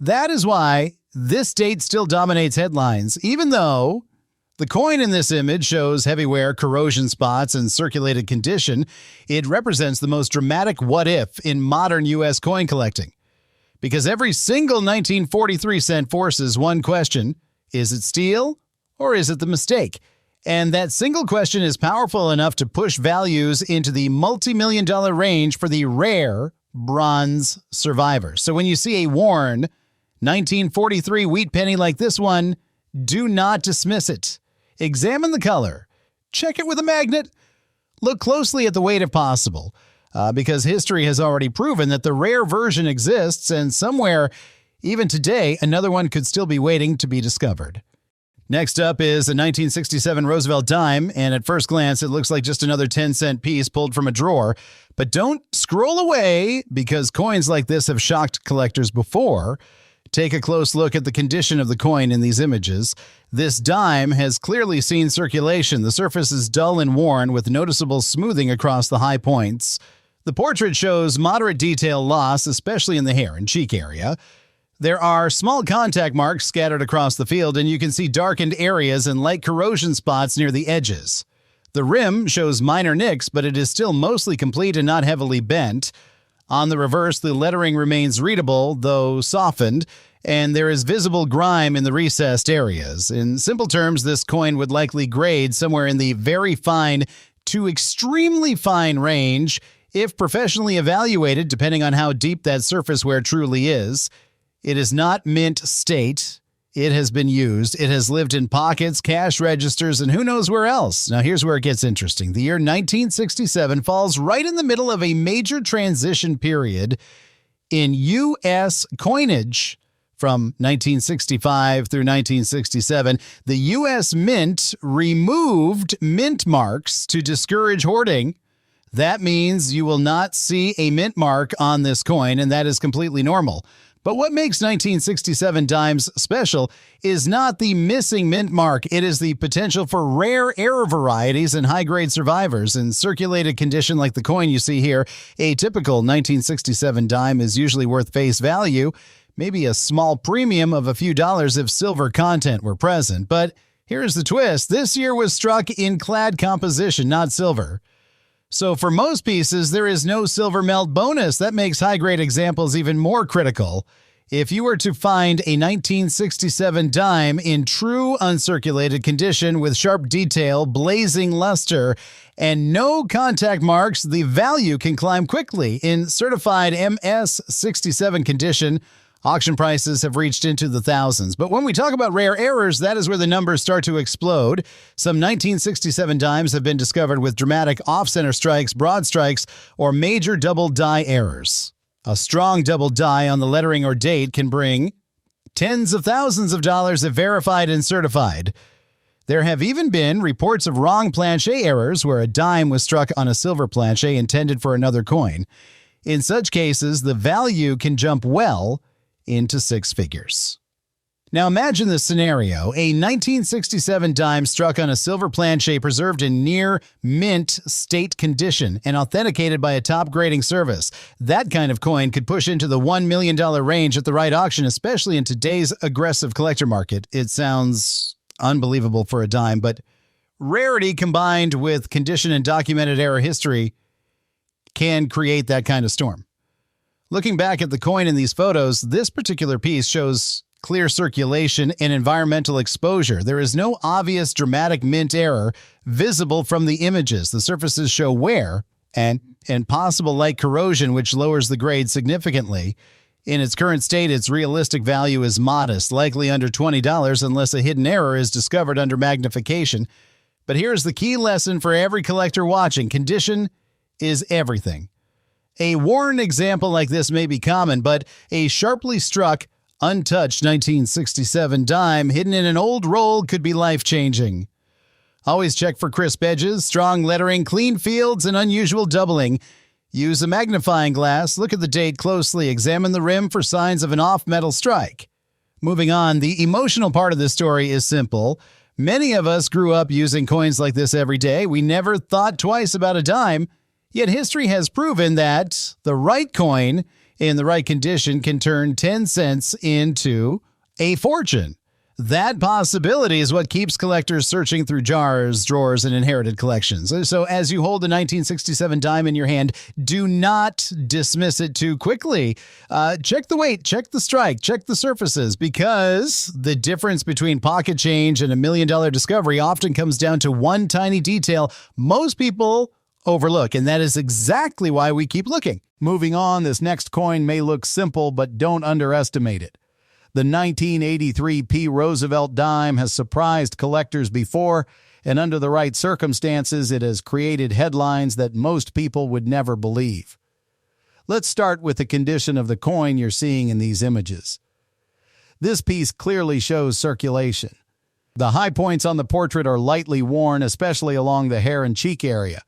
That is why this date still dominates headlines, even though the coin in this image shows heavy wear, corrosion spots, and circulated condition. It represents the most dramatic what-if in modern U.S. coin collecting. Because every single 1943 cent forces one question: is it steel or is it the mistake? And that single question is powerful enough to push values into the multi-million-dollar range for the rare bronze survivors. So when you see a worn 1943 wheat penny like this one, do not dismiss it. Examine the color. Check it with a magnet. Look closely at the weight if possible, because history has already proven that the rare version exists, and somewhere, even today, another one could still be waiting to be discovered. Next up is a 1967 Roosevelt dime, and at first glance, it looks like just another 10-cent piece pulled from a drawer. But don't scroll away, because coins like this have shocked collectors before. Take a close look at the condition of the coin in these images. This dime has clearly seen circulation. The surface is dull and worn, with noticeable smoothing across the high points. The portrait shows moderate detail loss, especially in the hair and cheek area. There are small contact marks scattered across the field, and you can see darkened areas and light corrosion spots near the edges. The rim shows minor nicks, but it is still mostly complete and not heavily bent. On the reverse, the lettering remains readable, though softened, and there is visible grime in the recessed areas. In simple terms, this coin would likely grade somewhere in the very fine to extremely fine range, if professionally evaluated, depending on how deep that surface wear truly is. It is not mint state. It has been used. It has lived in pockets, cash registers, and who knows where else. Now, here's where it gets interesting. The year 1967 falls right in the middle of a major transition period in U.S. coinage. From 1965 through 1967, the U.S. Mint removed mint marks to discourage hoarding. That means you will not see a mint mark on this coin, and that is completely normal. But what makes 1967 dimes special is not the missing mint mark. It is the potential for rare error varieties and high-grade survivors. In circulated condition like the coin you see here, a typical 1967 dime is usually worth face value, maybe a small premium of a few dollars if silver content were present. But here's the twist. This year was struck in clad composition, not silver. So for most pieces, there is no silver melt bonus. That makes high-grade examples even more critical. If you were to find a 1967 dime in true uncirculated condition with sharp detail, blazing luster, and no contact marks, the value can climb quickly. In certified MS-67 condition, auction prices have reached into the thousands. But when we talk about rare errors, that is where the numbers start to explode. Some 1967 dimes have been discovered with dramatic off-center strikes, broad strikes, or major double die errors. A strong double die on the lettering or date can bring tens of thousands of dollars if verified and certified. There have even been reports of wrong planchet errors where a dime was struck on a silver planchet intended for another coin. In such cases, the value can jump well into six figures. Now imagine this scenario, a 1967 dime struck on a silver planchet preserved in near mint state condition and authenticated by a top grading service. That kind of coin could push into the $1 million range at the right auction, especially in today's aggressive collector market. It sounds unbelievable for a dime, but rarity combined with condition and documented error history can create that kind of storm. Looking back at the coin in these photos, this particular piece shows clear circulation and environmental exposure. There is no obvious dramatic mint error visible from the images. The surfaces show wear and possible light corrosion, which lowers the grade significantly. In its current state, its realistic value is modest, likely under $20 unless a hidden error is discovered under magnification. But here's the key lesson for every collector watching. Condition is everything. A worn example like this may be common, but a sharply struck, untouched 1967 dime hidden in an old roll could be life-changing. Always check for crisp edges, strong lettering, clean fields, and unusual doubling. Use a magnifying glass, look at the date closely, examine the rim for signs of an off-metal strike. Moving on, the emotional part of this story is simple. Many of us grew up using coins like this every day. We never thought twice about a dime. Yet history has proven that the right coin in the right condition can turn 10 cents into a fortune. That possibility is what keeps collectors searching through jars, drawers, and inherited collections. So as you hold the 1967 dime in your hand, do not dismiss it too quickly. Check the weight, check the strike, check the surfaces, because the difference between pocket change and $1 million discovery often comes down to one tiny detail most people overlook, and that is exactly why we keep looking. Moving on, this next coin may look simple, but don't underestimate it. The 1983 P. Roosevelt dime has surprised collectors before, and under the right circumstances, it has created headlines that most people would never believe. Let's start with the condition of the coin you're seeing in these images. This piece clearly shows circulation. The high points on the portrait are lightly worn, especially along the hair and cheek area.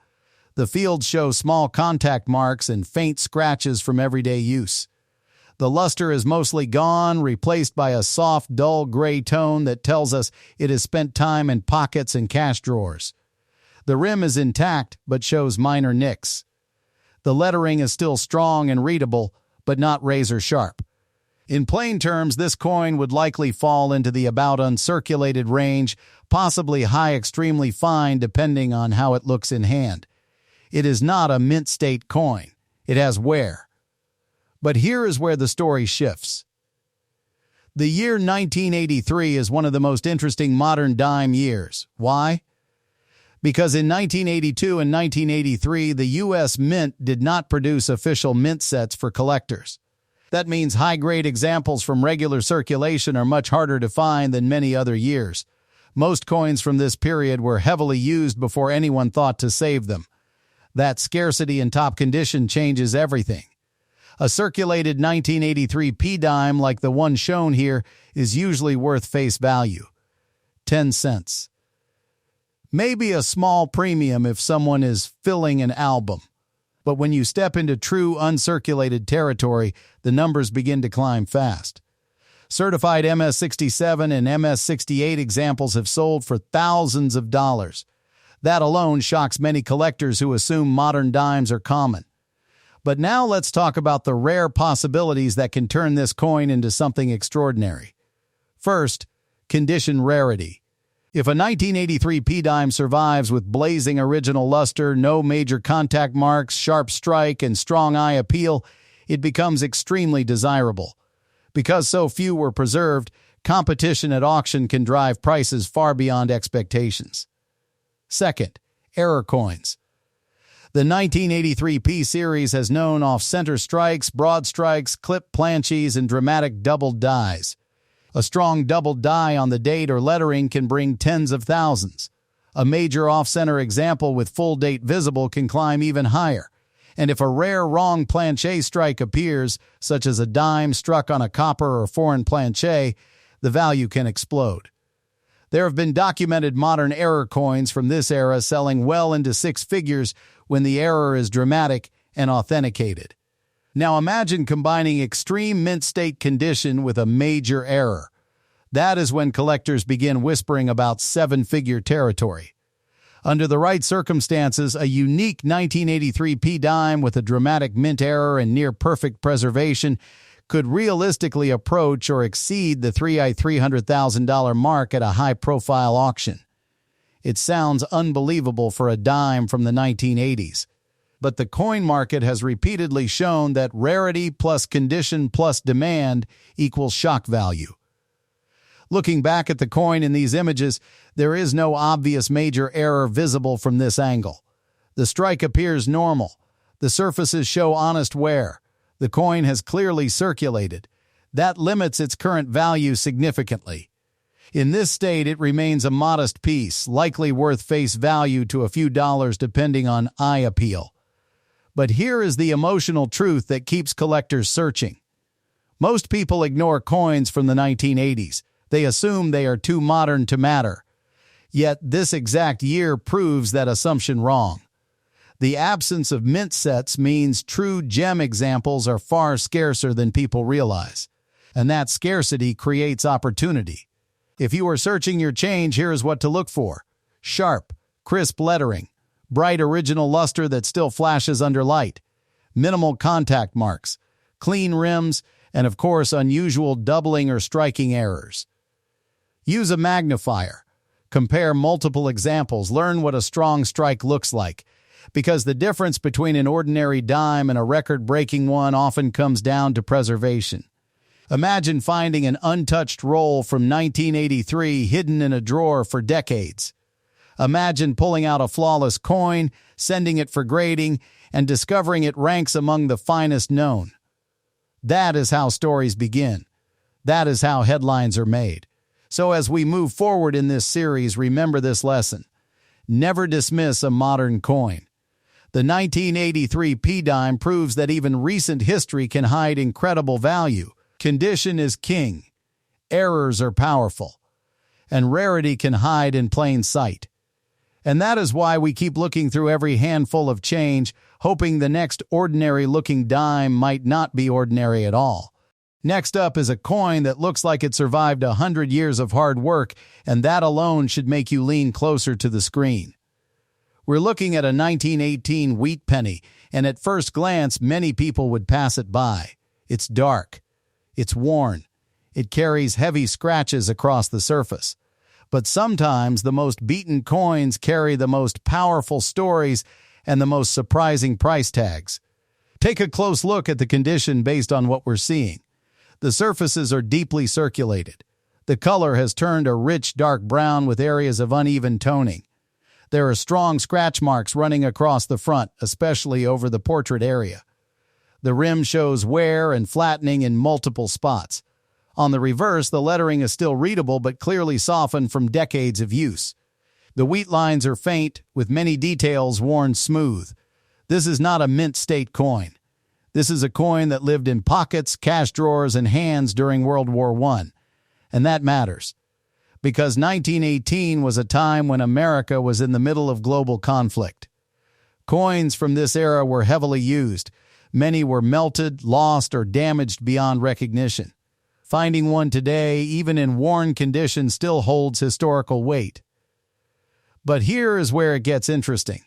The fields show small contact marks and faint scratches from everyday use. The luster is mostly gone, replaced by a soft, dull gray tone that tells us it has spent time in pockets and cash drawers. The rim is intact, but shows minor nicks. The lettering is still strong and readable, but not razor sharp. In plain terms, this coin would likely fall into the about uncirculated range, possibly high extremely fine depending on how it looks in hand. It is not a mint state coin. It has wear. But here is where the story shifts. The year 1983 is one of the most interesting modern dime years. Why? Because in 1982 and 1983, the U.S. Mint did not produce official mint sets for collectors. That means high-grade examples from regular circulation are much harder to find than many other years. Most coins from this period were heavily used before anyone thought to save them. That scarcity in top condition changes everything. A circulated 1983 P-dime like the one shown here is usually worth face value, 10 cents. Maybe a small premium if someone is filling an album. But when you step into true uncirculated territory, the numbers begin to climb fast. Certified MS-67 and MS-68 examples have sold for thousands of dollars. That alone shocks many collectors who assume modern dimes are common. But now let's talk about the rare possibilities that can turn this coin into something extraordinary. First, condition rarity. If a 1983 P-dime survives with blazing original luster, no major contact marks, sharp strike, and strong eye appeal, it becomes extremely desirable. Because so few were preserved, competition at auction can drive prices far beyond expectations. Second, error coins. The 1983 P series has known off-center strikes, broad strikes, clip planches, and dramatic doubled dies. A strong doubled die on the date or lettering can bring tens of thousands. A major off-center example with full date visible can climb even higher. And if a rare wrong planche strike appears, such as a dime struck on a copper or foreign planche, the value can explode. There have been documented modern error coins from this era selling well into six figures when the error is dramatic and authenticated. Now imagine combining extreme mint state condition with a major error. That is when collectors begin whispering about seven-figure territory. Under the right circumstances, a unique 1983 P-dime with a dramatic mint error and near-perfect preservation could realistically approach or exceed the $300,000 mark at a high-profile auction. It sounds unbelievable for a dime from the 1980s. But the coin market has repeatedly shown that rarity plus condition plus demand equals shock value. Looking back at the coin in these images, there is no obvious major error visible from this angle. The strike appears normal. The surfaces show honest wear. The coin has clearly circulated. That limits its current value significantly. In this state, it remains a modest piece, likely worth face value to a few dollars depending on eye appeal. But here is the emotional truth that keeps collectors searching. Most people ignore coins from the 1980s. They assume they are too modern to matter. Yet this exact year proves that assumption wrong. The absence of mint sets means true gem examples are far scarcer than people realize. And that scarcity creates opportunity. If you are searching your change, here is what to look for. Sharp, crisp lettering. Bright original luster that still flashes under light, minimal contact marks, clean rims, and of course unusual doubling or striking errors. Use a magnifier. Compare multiple examples. Learn what a strong strike looks like, because the difference between an ordinary dime and a record-breaking one often comes down to preservation. Imagine finding an untouched roll from 1983 hidden in a drawer for decades. Imagine pulling out a flawless coin, sending it for grading, and discovering it ranks among the finest known. That is how stories begin. That is how headlines are made. So as we move forward in this series, remember this lesson. Never dismiss a modern coin. The 1983 P-dime proves that even recent history can hide incredible value. Condition is king. Errors are powerful. And rarity can hide in plain sight. And that is why we keep looking through every handful of change, hoping the next ordinary-looking dime might not be ordinary at all. Next up is a coin that looks like it survived 100 years of hard work, and that alone should make you lean closer to the screen. We're looking at a 1918 wheat penny, and at first glance, many people would pass it by. It's dark. It's worn. It carries heavy scratches across the surface. But sometimes the most beaten coins carry the most powerful stories and the most surprising price tags. Take a close look at the condition based on what we're seeing. The surfaces are deeply circulated. The color has turned a rich dark brown with areas of uneven toning. There are strong scratch marks running across the front, especially over the portrait area. The rim shows wear and flattening in multiple spots. On the reverse, the lettering is still readable but clearly softened from decades of use. The wheat lines are faint, with many details worn smooth. This is not a mint state coin. This is a coin that lived in pockets, cash drawers, and hands during World War I. And that matters, because 1918 was a time when America was in the middle of global conflict. Coins from this era were heavily used. Many were melted, lost, or damaged beyond recognition. Finding one today, even in worn condition, still holds historical weight. But here is where it gets interesting.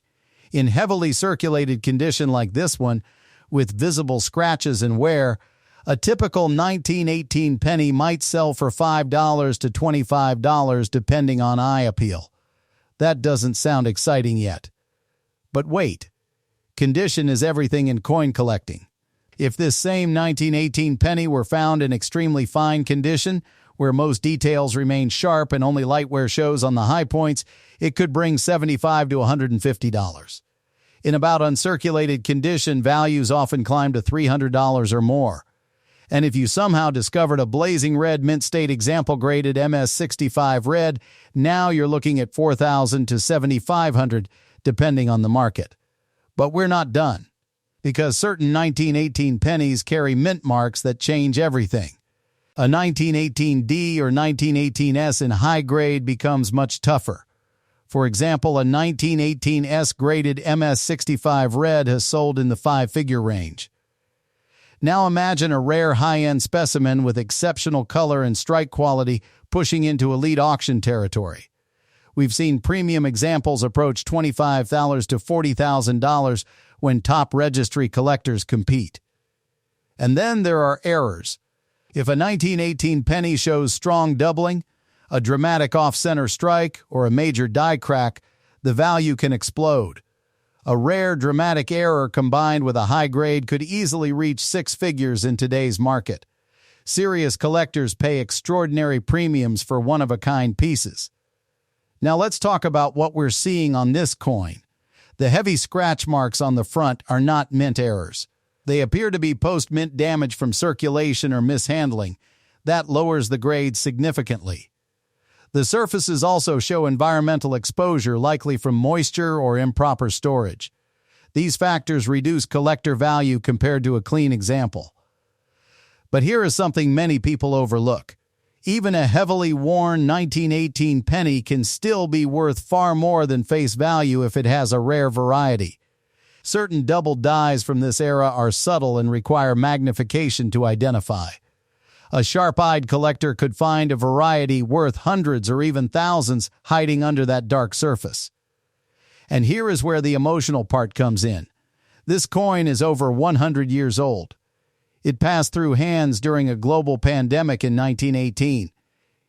In heavily circulated condition like this one, with visible scratches and wear, a typical 1918 penny might sell for $5 to $25 depending on eye appeal. That doesn't sound exciting yet. But wait, condition is everything in coin collecting. If this same 1918 penny were found in extremely fine condition, where most details remain sharp and only light wear shows on the high points, it could bring $75 to $150. In about uncirculated condition, values often climb to $300 or more. And if you somehow discovered a blazing red mint state example graded MS65 red, now you're looking at $4,000 to $7,500, depending on the market. But we're not done, because certain 1918 pennies carry mint marks that change everything. A 1918D or 1918S in high grade becomes much tougher. For example, a 1918S graded MS65 red has sold in the five-figure range. Now imagine a rare high-end specimen with exceptional color and strike quality pushing into elite auction territory. We've seen premium examples approach $25,000 to $40,000 when top registry collectors compete. And then there are errors. If a 1918 penny shows strong doubling, a dramatic off-center strike, or a major die crack, the value can explode. A rare dramatic error combined with a high grade could easily reach six figures in today's market. Serious collectors pay extraordinary premiums for one-of-a-kind pieces. Now let's talk about what we're seeing on this coin. The heavy scratch marks on the front are not mint errors. They appear to be post-mint damage from circulation or mishandling. That lowers the grade significantly. The surfaces also show environmental exposure, likely from moisture or improper storage. These factors reduce collector value compared to a clean example. But here is something many people overlook. Even a heavily worn 1918 penny can still be worth far more than face value if it has a rare variety. Certain double dies from this era are subtle and require magnification to identify. A sharp-eyed collector could find a variety worth hundreds or even thousands hiding under that dark surface. And here is where the emotional part comes in. This coin is over 100 years old. It passed through hands during a global pandemic in 1918.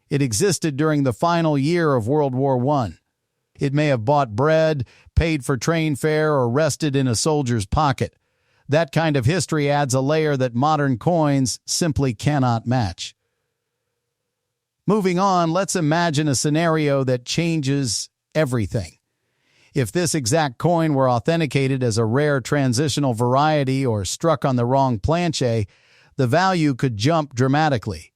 It existed during the final year of World War I. It may have bought bread, paid for train fare, or rested in a soldier's pocket. That kind of history adds a layer that modern coins simply cannot match. Moving on, let's imagine a scenario that changes everything. If this exact coin were authenticated as a rare transitional variety or struck on the wrong planche, the value could jump dramatically.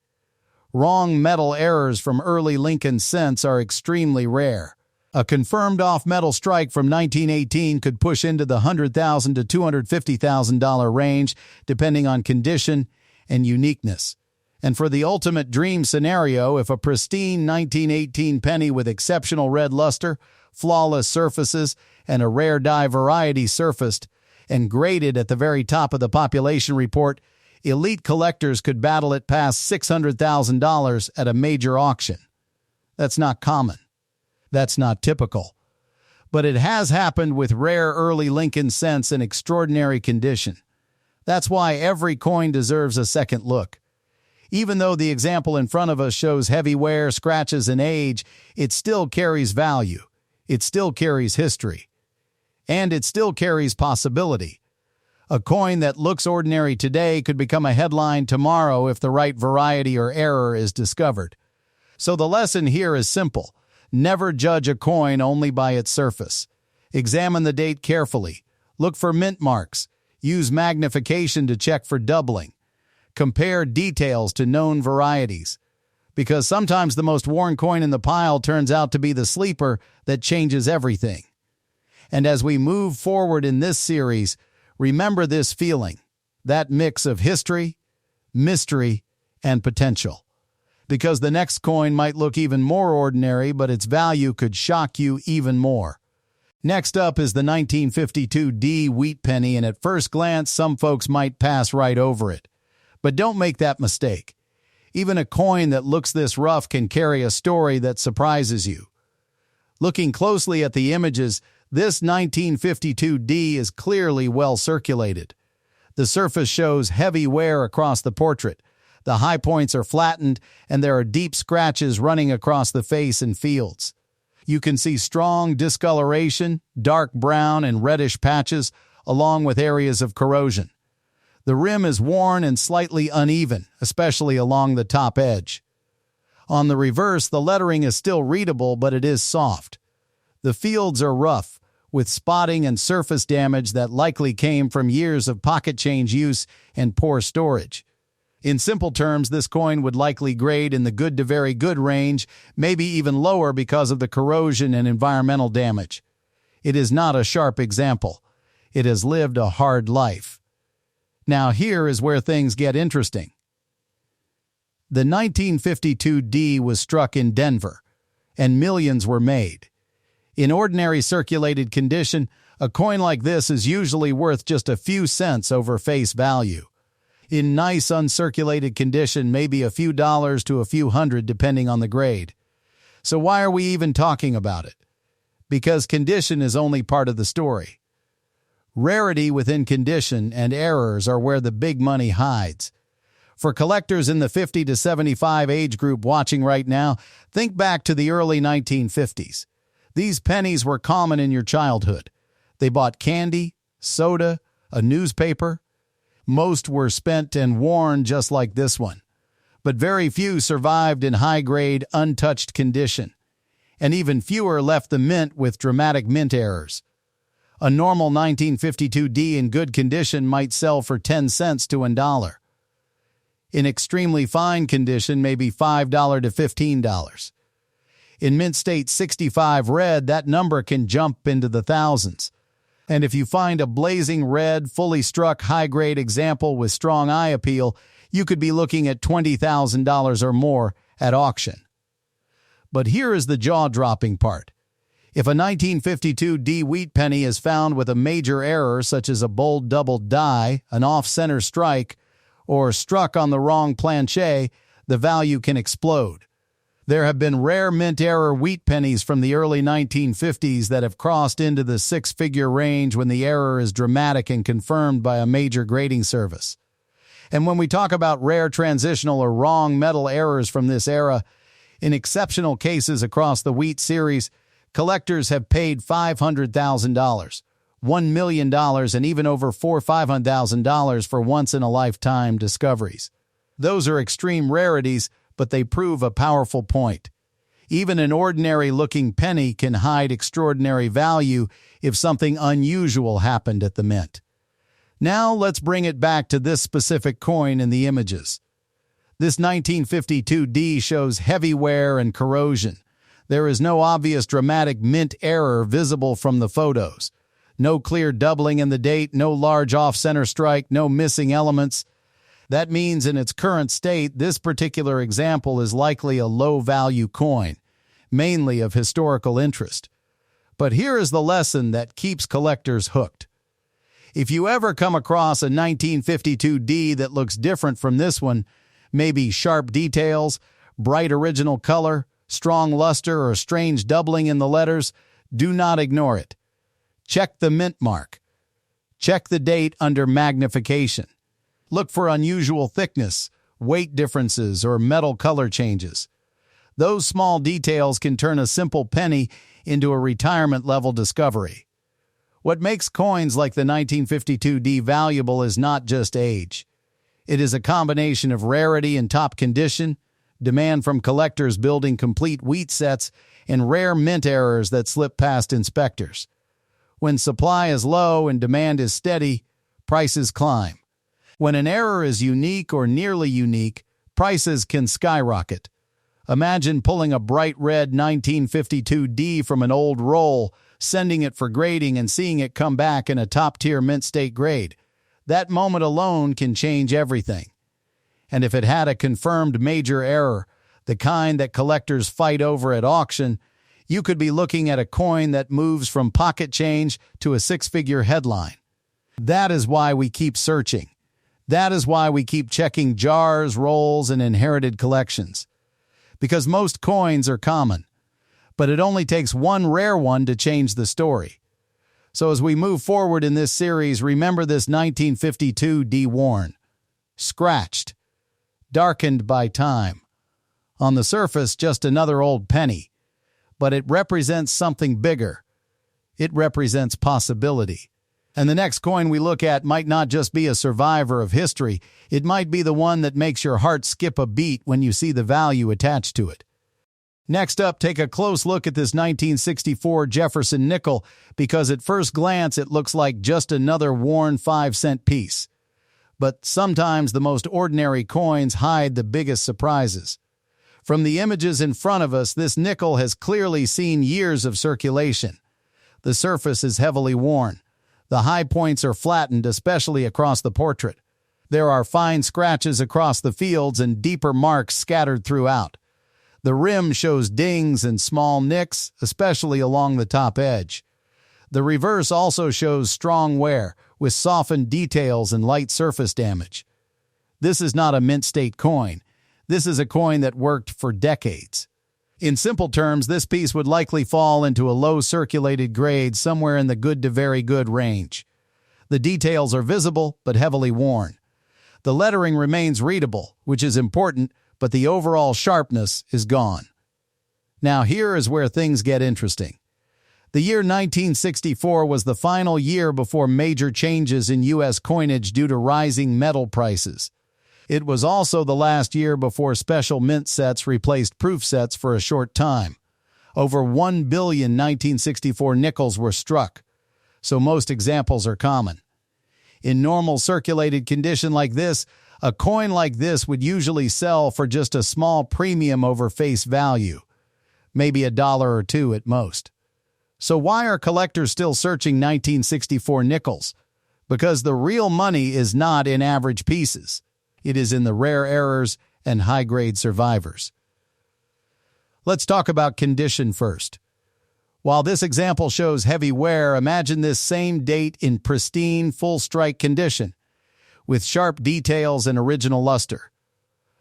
Wrong metal errors from early Lincoln cents are extremely rare. A confirmed off-metal strike from 1918 could push into the $100,000 to $250,000 range, depending on condition and uniqueness. And for the ultimate dream scenario, if a pristine 1918 penny with exceptional red luster, flawless surfaces, and a rare die variety surfaced and graded at the very top of the population report, elite collectors could battle it past $600,000 at a major auction. That's not common. That's not typical. But it has happened with rare early Lincoln cents in extraordinary condition. That's why every coin deserves a second look. Even though the example in front of us shows heavy wear, scratches, and age, it still carries value. It still carries history. And it still carries possibility. A coin that looks ordinary today could become a headline tomorrow if the right variety or error is discovered. So the lesson here is simple. Never judge a coin only by its surface. Examine the date carefully. Look for mint marks. Use magnification to check for doubling. Compare details to known varieties. Because sometimes the most worn coin in the pile turns out to be the sleeper that changes everything. And as we move forward in this series, remember this feeling, that mix of history, mystery, and potential. Because the next coin might look even more ordinary, but its value could shock you even more. Next up is the 1952 D wheat penny, and at first glance, some folks might pass right over it. But don't make that mistake. Even a coin that looks this rough can carry a story that surprises you. Looking closely at the images, this 1952 D is clearly well circulated. The surface shows heavy wear across the portrait. The high points are flattened, and there are deep scratches running across the face and fields. You can see strong discoloration, dark brown and reddish patches, along with areas of corrosion. The rim is worn and slightly uneven, especially along the top edge. On the reverse, the lettering is still readable, but it is soft. The fields are rough, with spotting and surface damage that likely came from years of pocket change use and poor storage. In simple terms, this coin would likely grade in the good to very good range, maybe even lower because of the corrosion and environmental damage. It is not a sharp example. It has lived a hard life. Now here is where things get interesting. The 1952 D was struck in Denver, and millions were made. In ordinary circulated condition, a coin like this is usually worth just a few cents over face value. In nice uncirculated condition, maybe a few dollars to a few hundred depending on the grade. So why are we even talking about it? Because condition is only part of the story. Rarity within condition and errors are where the big money hides. For collectors in the 50 to 75 age group watching right now, think back to the early 1950s. These pennies were common in your childhood. They bought candy, soda, a newspaper. Most were spent and worn just like this one. But very few survived in high-grade, untouched condition. And even fewer left the mint with dramatic mint errors. A normal 1952 D in good condition might sell for 10 cents to $1. In extremely fine condition, maybe $5 to $15. In mint state 65 red, that number can jump into the thousands. And if you find a blazing red, fully struck, high-grade example with strong eye appeal, you could be looking at $20,000 or more at auction. But here is the jaw-dropping part. If a 1952 D wheat penny is found with a major error such as a bold double die, an off-center strike, or struck on the wrong planche, the value can explode. There have been rare mint error wheat pennies from the early 1950s that have crossed into the six-figure range when the error is dramatic and confirmed by a major grading service. And when we talk about rare transitional or wrong metal errors from this era, in exceptional cases across the wheat series, collectors have paid $500,000, $1 million, and even over $400,000 or $500,000 for once-in-a-lifetime discoveries. Those are extreme rarities, but they prove a powerful point. Even an ordinary-looking penny can hide extraordinary value if something unusual happened at the mint. Now let's bring it back to this specific coin in the images. This 1952 D shows heavy wear and corrosion. There is no obvious dramatic mint error visible from the photos. No clear doubling in the date, no large off-center strike, no missing elements. That means in its current state, this particular example is likely a low-value coin, mainly of historical interest. But here is the lesson that keeps collectors hooked. If you ever come across a 1952 D that looks different from this one, maybe sharp details, bright original color, strong luster, or strange doubling in the letters, do not ignore it. Check the mint mark. Check the date under magnification. Look for unusual thickness, weight differences, or metal color changes. Those small details can turn a simple penny into a retirement-level discovery. What makes coins like the 1952 D valuable is not just age. It is a combination of rarity and top condition, demand from collectors building complete wheat sets, and rare mint errors that slip past inspectors. When supply is low and demand is steady, prices climb. When an error is unique or nearly unique, prices can skyrocket. Imagine pulling a bright red 1952 D from an old roll, sending it for grading and seeing it come back in a top-tier mint state grade. That moment alone can change everything. And if it had a confirmed major error, the kind that collectors fight over at auction, you could be looking at a coin that moves from pocket change to a six-figure headline. That is why we keep searching. That is why we keep checking jars, rolls, and inherited collections. Because most coins are common, but it only takes one rare one to change the story. So as we move forward in this series, remember this 1952 D worn, scratched, darkened by time. On the surface, just another old penny, but it represents something bigger. It represents possibility. And the next coin we look at might not just be a survivor of history, it might be the one that makes your heart skip a beat when you see the value attached to it. Next up, take a close look at this 1964 Jefferson nickel, because at first glance it looks like just another worn 5-cent piece. But sometimes the most ordinary coins hide the biggest surprises. From the images in front of us, this nickel has clearly seen years of circulation. The surface is heavily worn. The high points are flattened, especially across the portrait. There are fine scratches across the fields and deeper marks scattered throughout. The rim shows dings and small nicks, especially along the top edge. The reverse also shows strong wear, with softened details and light surface damage. This is not a mint state coin. This is a coin that worked for decades. In simple terms, this piece would likely fall into a low circulated grade somewhere in the good to very good range. The details are visible but heavily worn. The lettering remains readable, which is important, but the overall sharpness is gone. Now here is where things get interesting. The year 1964 was the final year before major changes in U.S. coinage due to rising metal prices. It was also the last year before special mint sets replaced proof sets for a short time. Over 1 billion 1964 nickels were struck, so most examples are common. In normal circulated condition like this, a coin like this would usually sell for just a small premium over face value, maybe $1 or $2 at most. So why are collectors still searching 1964 nickels? Because the real money is not in average pieces. It is in the rare errors and high-grade survivors. Let's talk about condition first. While this example shows heavy wear, imagine this same date in pristine, full-strike condition, with sharp details and original luster.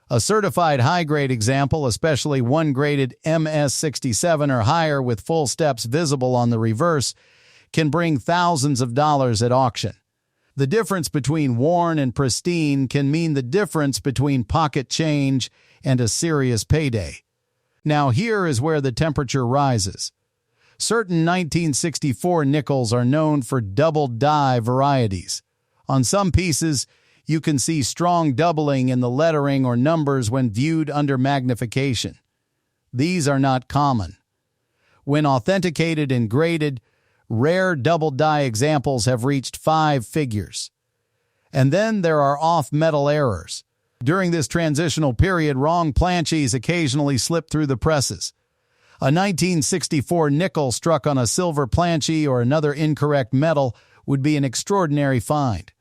A certified high-grade example, especially one graded MS67 or higher with full steps visible on the reverse, can bring thousands of dollars at auction. The difference between worn and pristine can mean the difference between pocket change and a serious payday. Now here is where the temperature rises. Certain 1964 nickels are known for double die varieties. On some pieces, you can see strong doubling in the lettering or numbers when viewed under magnification. these are not common. When authenticated and graded, rare double die examples have reached 5 figures. And then there are off-metal errors. During this transitional period, wrong planches occasionally slip through the presses. A 1964 nickel struck on a silver planche or another incorrect metal would be an extraordinary find.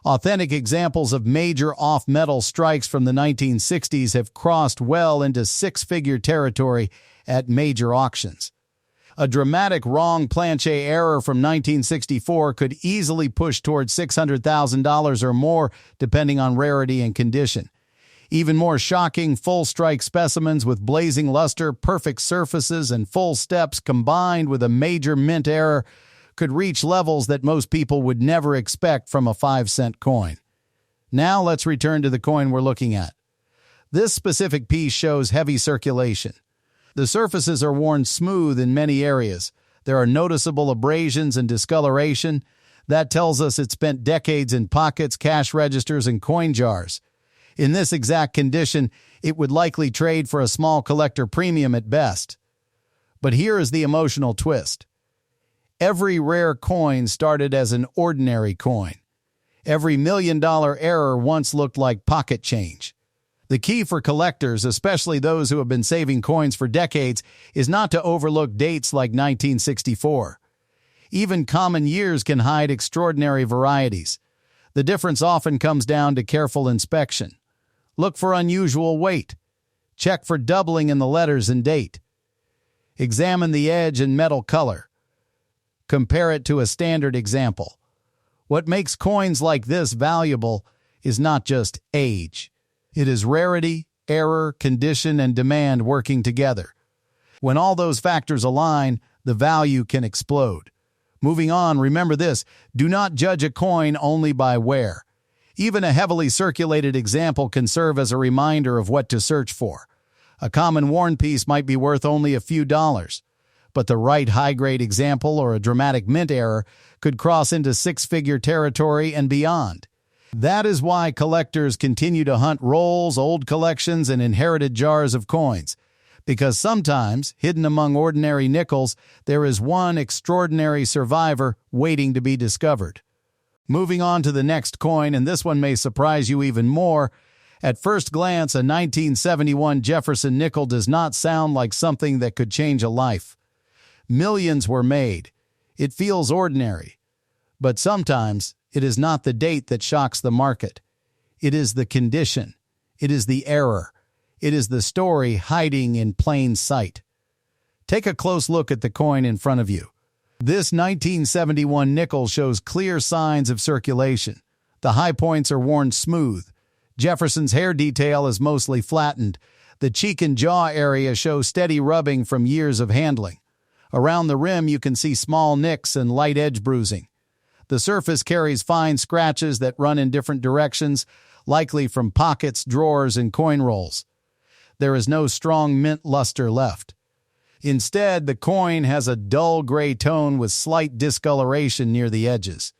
Authentic examples of major off-metal strikes from the 1960s have crossed well into 6-figure territory at major auctions. A dramatic wrong planche error from 1964 could easily push towards $600,000 or more, depending on rarity and condition. Even more shocking, full strike specimens with blazing luster, perfect surfaces, and full steps combined with a major mint error could reach levels that most people would never expect from a 5-cent coin. Now let's return to the coin we're looking at. This specific piece shows heavy circulation. The surfaces are worn smooth in many areas. There are noticeable abrasions and discoloration. That tells us it spent decades in pockets, cash registers, and coin jars. In this exact condition, it would likely trade for a small collector premium at best. But here is the emotional twist. Every rare coin started as an ordinary coin. Every $1 million error once looked like pocket change. The key for collectors, especially those who have been saving coins for decades, is not to overlook dates like 1964. Even common years can hide extraordinary varieties. The difference often comes down to careful inspection. Look for unusual weight. Check for doubling in the letters and date. Examine the edge and metal color. Compare it to a standard example. What makes coins like this valuable is not just age. It is rarity, error, condition, and demand working together. When all those factors align, the value can explode. Moving on, remember this: do not judge a coin only by wear. Even a heavily circulated example can serve as a reminder of what to search for. A common worn piece might be worth only a few dollars, but the right high-grade example or a dramatic mint error could cross into 6-figure territory and beyond. That is why collectors continue to hunt rolls, old collections, and inherited jars of coins. Because sometimes, hidden among ordinary nickels, there is one extraordinary survivor waiting to be discovered. Moving on to the next coin, and this one may surprise you even more. At first glance, a 1971 Jefferson nickel does not sound like something that could change a life. Millions were made. It feels ordinary. But sometimes, it is not the date that shocks the market. It is the condition. It is the error. It is the story hiding in plain sight. Take a close look at the coin in front of you. This 1971 nickel shows clear signs of circulation. The high points are worn smooth. Jefferson's hair detail is mostly flattened. The cheek and jaw area show steady rubbing from years of handling. Around the rim you can see small nicks and light edge bruising. The surface carries fine scratches that run in different directions, likely from pockets, drawers, and coin rolls. There is no strong mint luster left. Instead, the coin has a dull gray tone with slight discoloration near the edges.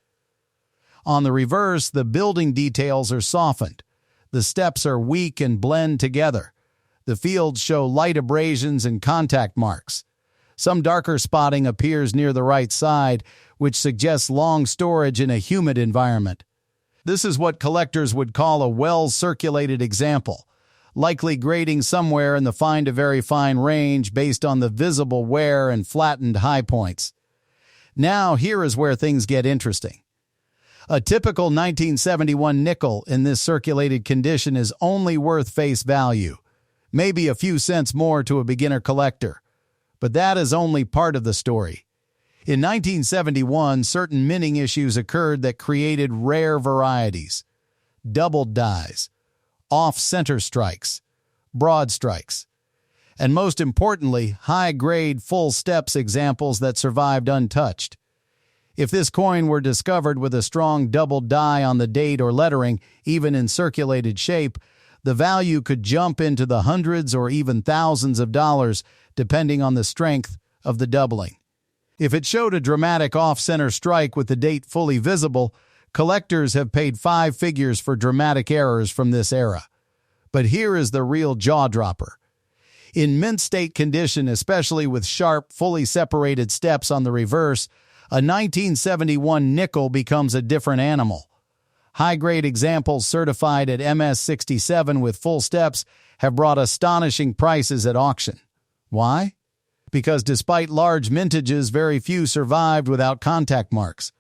On the reverse, the building details are softened. The steps are weak and blend together. The fields show light abrasions and contact marks. Some darker spotting appears near the right side, which suggests long storage in a humid environment. This is what collectors would call a well-circulated example, likely grading somewhere in the fine to very fine range based on the visible wear and flattened high points. Now, here is where things get interesting. A typical 1971 nickel in this circulated condition is only worth face value, maybe a few cents more to a beginner collector. But that is only part of the story. In 1971, certain minting issues occurred that created rare varieties: doubled dies, off-center strikes, broad strikes, and most importantly, high-grade full steps examples that survived untouched. If this coin were discovered with a strong doubled die on the date or lettering, even in circulated shape, the value could jump into the hundreds or even thousands of dollars, depending on the strength of the doubling. If it showed a dramatic off-center strike with the date fully visible, collectors have paid 5 figures for dramatic errors from this era. But here is the real jaw-dropper. In mint state condition, especially with sharp, fully separated steps on the reverse, a 1971 nickel becomes a different animal. High-grade examples certified at MS-67 with full steps have brought astonishing prices at auction. Why? Because despite large mintages, very few survived without contact marks.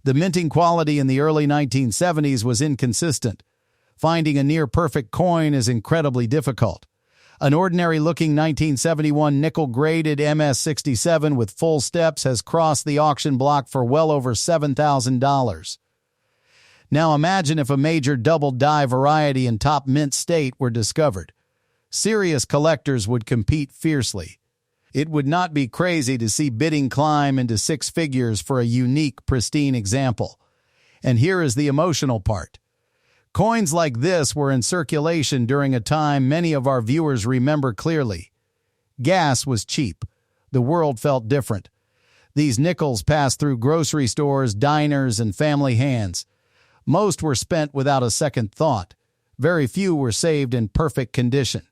The minting quality in the early 1970s was inconsistent. Finding a near-perfect coin is incredibly difficult. An ordinary-looking 1971 nickel-graded MS-67 with full steps has crossed the auction block for well over $7,000. Now imagine if a major double-die variety in top mint state were discovered. Serious collectors would compete fiercely. It would not be crazy to see bidding climb into six figures for a unique, pristine example. And here is the emotional part. Coins like this were in circulation during a time many of our viewers remember clearly. Gas was cheap. The world felt different. These nickels passed through grocery stores, diners, and family hands. Most were spent without a second thought. Very few were saved in perfect condition.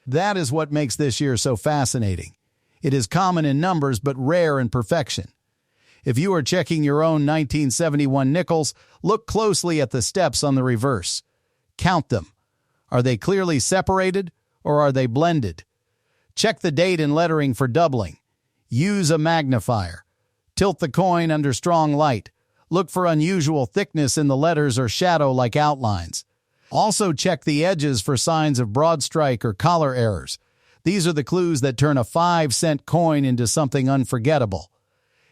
That is what makes this year so fascinating. It is common in numbers but rare in perfection. If you are checking your own 1971 nickels, look closely at the steps on the reverse. Count them. Are they clearly separated or are they blended? Check the date and lettering for doubling. Use a magnifier. Tilt the coin under strong light. Look for unusual thickness in the letters or shadow-like outlines. Also check the edges for signs of broad strike or collar errors. These are the clues that turn a 5-cent coin into something unforgettable.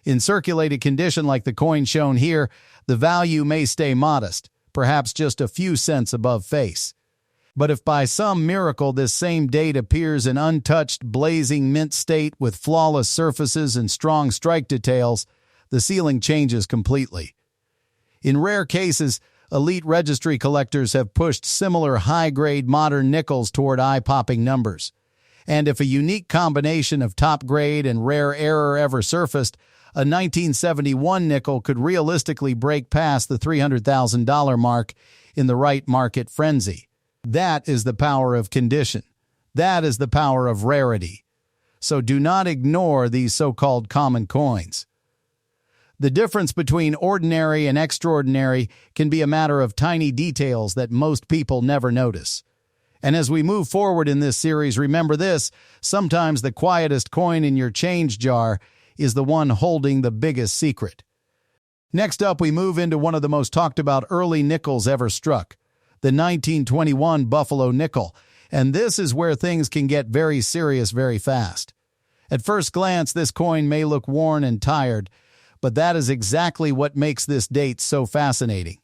In circulated condition like the coin shown here, the value may stay modest, perhaps just a few cents above face. But if by some miracle this same date appears in untouched, blazing mint state with flawless surfaces and strong strike details, the ceiling changes completely. In rare cases, elite registry collectors have pushed similar high-grade modern nickels toward eye-popping numbers. And if a unique combination of top-grade and rare error ever surfaced, a 1971 nickel could realistically break past the $300,000 mark in the right market frenzy. That is the power of condition. That is the power of rarity. So do not ignore these so-called common coins. The difference between ordinary and extraordinary can be a matter of tiny details that most people never notice. And as we move forward in this series, remember this: sometimes the quietest coin in your change jar is the one holding the biggest secret. Next up, we move into one of the most talked about early nickels ever struck, the 1921 Buffalo nickel, and this is where things can get very serious very fast. At first glance, this coin may look worn and tired, but that is exactly what makes this date so fascinating.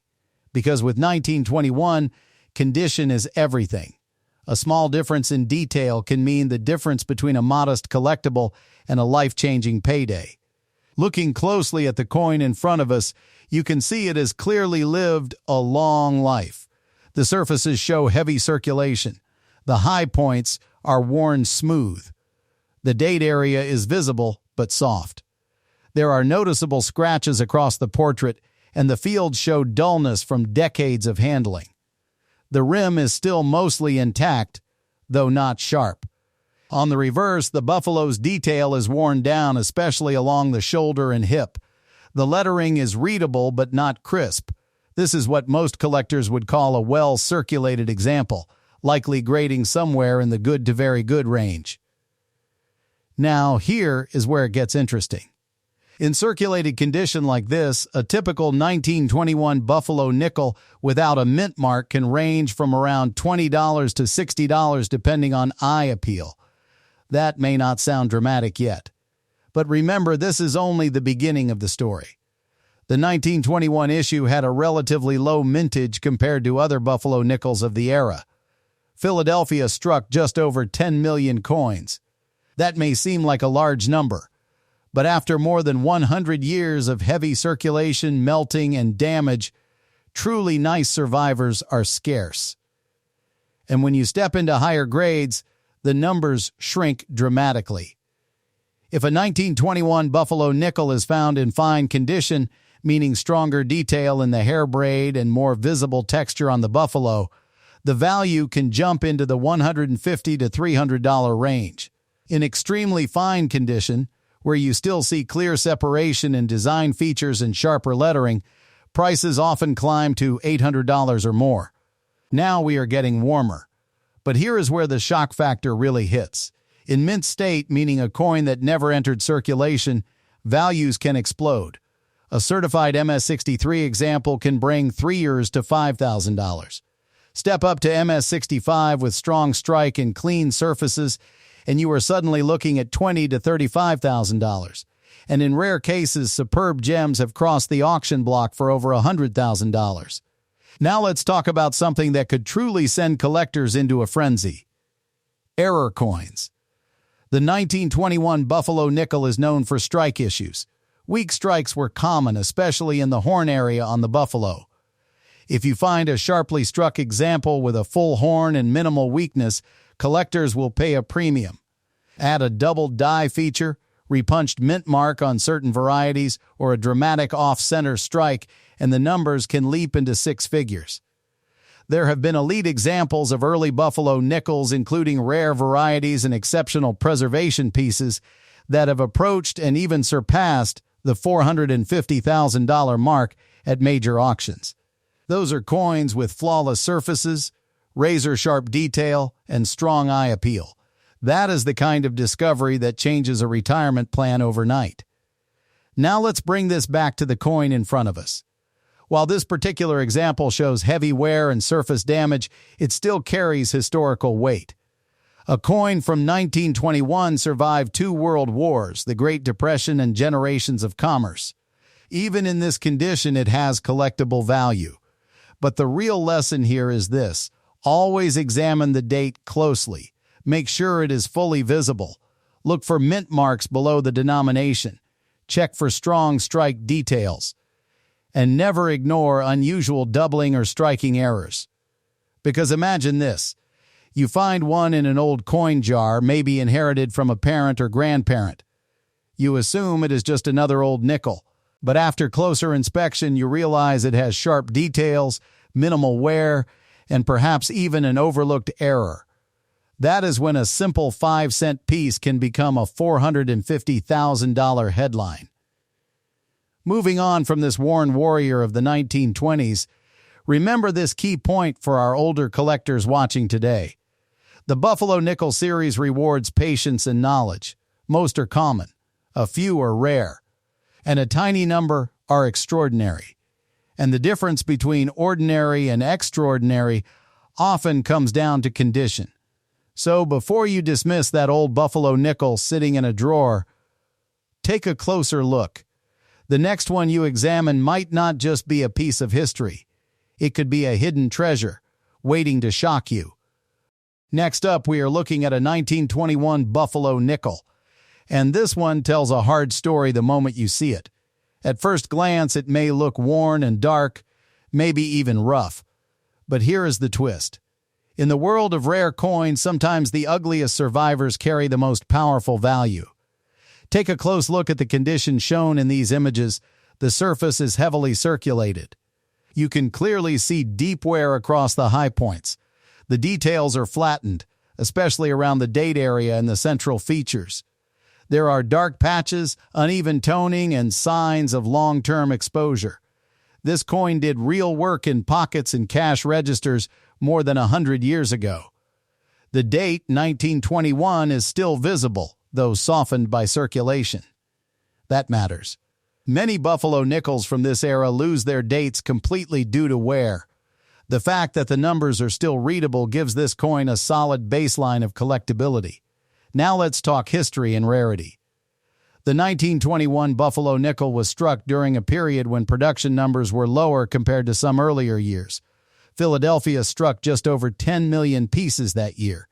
Because with 1921, condition is everything. A small difference in detail can mean the difference between a modest collectible and a life-changing payday. Looking closely at the coin in front of us, you can see it has clearly lived a long life. The surfaces show heavy circulation. The high points are worn smooth. The date area is visible but soft. There are noticeable scratches across the portrait, and the fields show dullness from decades of handling. The rim is still mostly intact, though not sharp. On the reverse, the buffalo's detail is worn down, especially along the shoulder and hip. The lettering is readable but not crisp. This is what most collectors would call a well-circulated example, likely grading somewhere in the good to very good range. Now, here is where it gets interesting. In circulated condition like this, a typical 1921 Buffalo nickel without a mint mark can range from around $20 to $60 depending on eye appeal. That may not sound dramatic yet. But remember, this is only the beginning of the story. The 1921 issue had a relatively low mintage compared to other Buffalo nickels of the era. Philadelphia struck just over 10 million coins. That may seem like a large number, but after more than 100 years of heavy circulation, melting, and damage, truly nice survivors are scarce. And when you step into higher grades, the numbers shrink dramatically. If a 1921 Buffalo nickel is found in fine condition, meaning stronger detail in the hair braid and more visible texture on the buffalo, the value can jump into the $150 to $300 range. In extremely fine condition, where you still see clear separation in design features and sharper lettering, prices often climb to $800 or more. Now we are getting warmer. But here is where the shock factor really hits. In mint state, meaning a coin that never entered circulation, values can explode. A certified MS-63 example can bring 3 years to $5,000. Step up to MS-65 with strong strike and clean surfaces, and you are suddenly looking at $20,000 to $35,000. And in rare cases, superb gems have crossed the auction block for over $100,000. Now let's talk about something that could truly send collectors into a frenzy. Error coins. The 1921 Buffalo nickel is known for strike issues. Weak strikes were common, especially in the horn area on the Buffalo. If you find a sharply struck example with a full horn and minimal weakness, collectors will pay a premium. Add a double die feature, repunched mint mark on certain varieties, or a dramatic off-center strike, and the numbers can leap into six figures. There have been elite examples of early Buffalo nickels, including rare varieties and exceptional preservation pieces, that have approached and even surpassed the $450,000 mark at major auctions. Those are coins with flawless surfaces, razor-sharp detail, and strong eye appeal. That is the kind of discovery that changes a retirement plan overnight. Now let's bring this back to the coin in front of us. While this particular example shows heavy wear and surface damage, it still carries historical weight. A coin from 1921 survived 2 world wars, the Great Depression, and generations of commerce. Even in this condition, it has collectible value. But the real lesson here is this: always examine the date closely. Make sure it is fully visible. Look for mint marks below the denomination. Check for strong strike details. And never ignore unusual doubling or striking errors. Because imagine this: you find one in an old coin jar, maybe inherited from a parent or grandparent. You assume it is just another old nickel, but after closer inspection you realize it has sharp details, minimal wear, and perhaps even an overlooked error. That is when a simple 5-cent piece can become a $450,000 headline. Moving on from this worn warrior of the 1920s, remember this key point for our older collectors watching today. The Buffalo Nickel series rewards patience and knowledge. Most are common, a few are rare, and a tiny number are extraordinary. And the difference between ordinary and extraordinary often comes down to condition. So before you dismiss that old Buffalo nickel sitting in a drawer, take a closer look. The next one you examine might not just be a piece of history. It could be a hidden treasure, waiting to shock you. Next up, we are looking at a 1921 Buffalo nickel. And this one tells a hard story the moment you see it. At first glance, it may look worn and dark, maybe even rough. But here is the twist. In the world of rare coins, sometimes the ugliest survivors carry the most powerful value. Take a close look at the condition shown in these images. The surface is heavily circulated. You can clearly see deep wear across the high points. The details are flattened, especially around the date area and the central features. There are dark patches, uneven toning, and signs of long-term exposure. This coin did real work in pockets and cash registers more than 100 years ago. The date, 1921, is still visible, though softened by circulation. That matters. Many Buffalo nickels from this era lose their dates completely due to wear. The fact that the numbers are still readable gives this coin a solid baseline of collectability. Now let's talk history and rarity. The 1921 Buffalo nickel was struck during a period when production numbers were lower compared to some earlier years. Philadelphia struck just over 10 million pieces that year.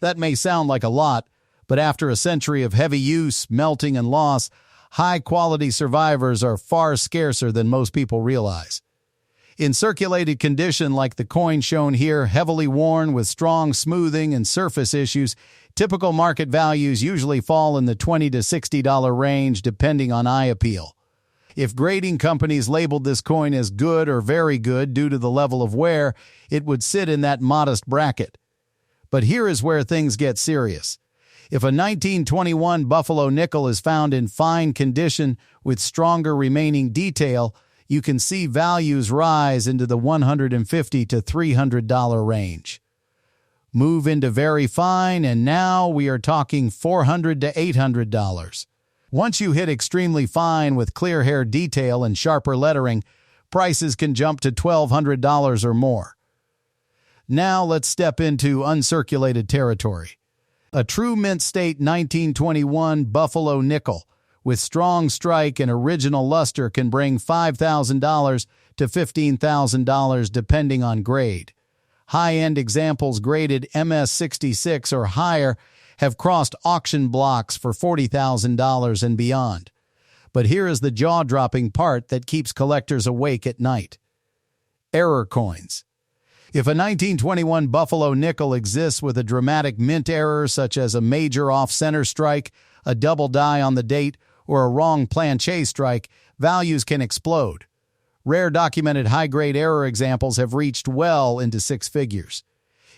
That may sound like a lot, but after a century of heavy use, melting, and loss, high-quality survivors are far scarcer than most people realize. In circulated condition like the coin shown here, heavily worn with strong smoothing and surface issues, typical market values usually fall in the $20 to $60 range depending on eye appeal. If grading companies labeled this coin as good or very good due to the level of wear, it would sit in that modest bracket. But here is where things get serious. If a 1921 Buffalo nickel is found in fine condition with stronger remaining detail, you can see values rise into the $150 to $300 range. Move into very fine, and now we are talking $400 to $800. Once you hit extremely fine with clear hair detail and sharper lettering, prices can jump to $1,200 or more. Now let's step into uncirculated territory. A true mint state 1921 Buffalo nickel with strong strike and original luster can bring $5,000 to $15,000 depending on grade. High-end examples graded MS66 or higher have crossed auction blocks for $40,000 and beyond. But here is the jaw-dropping part that keeps collectors awake at night. Error coins. If a 1921 Buffalo nickel exists with a dramatic mint error such as a major off-center strike, a double die on the date, or a wrong planche strike, values can explode. Rare documented high-grade error examples have reached well into six figures.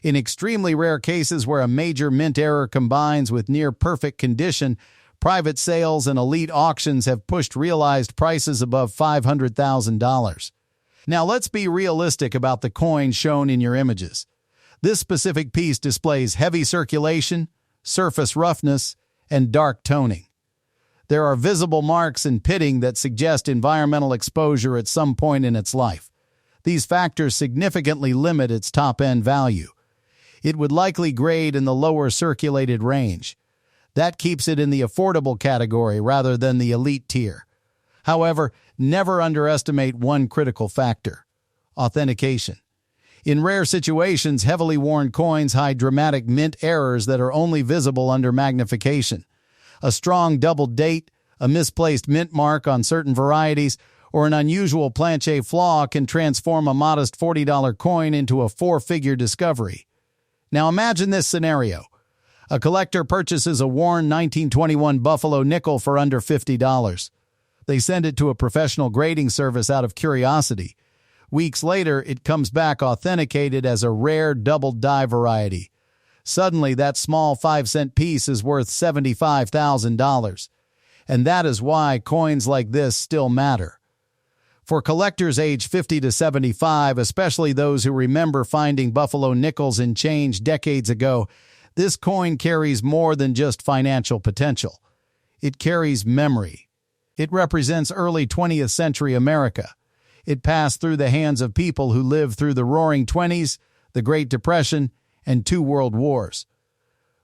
In extremely rare cases where a major mint error combines with near-perfect condition, private sales and elite auctions have pushed realized prices above $500,000. Now let's be realistic about the coin shown in your images. This specific piece displays heavy circulation, surface roughness, and dark toning. There are visible marks and pitting that suggest environmental exposure at some point in its life. These factors significantly limit its top-end value. It would likely grade in the lower circulated range. That keeps it in the affordable category rather than the elite tier. However, never underestimate one critical factor: authentication. In rare situations, heavily worn coins hide dramatic mint errors that are only visible under magnification. A strong double date, a misplaced mint mark on certain varieties, or an unusual planche flaw can transform a modest $40 coin into a four-figure discovery. Now imagine this scenario. A collector purchases a worn 1921 Buffalo nickel for under $50. They send it to a professional grading service out of curiosity. Weeks later, it comes back authenticated as a rare double die variety. Suddenly, that small 5-cent piece is worth $75,000. And that is why coins like this still matter. For collectors aged 50 to 75, especially those who remember finding Buffalo nickels in change decades ago, this coin carries more than just financial potential. It carries memory. It represents early 20th century America. It passed through the hands of people who lived through the Roaring Twenties, the Great Depression, and 2 world wars.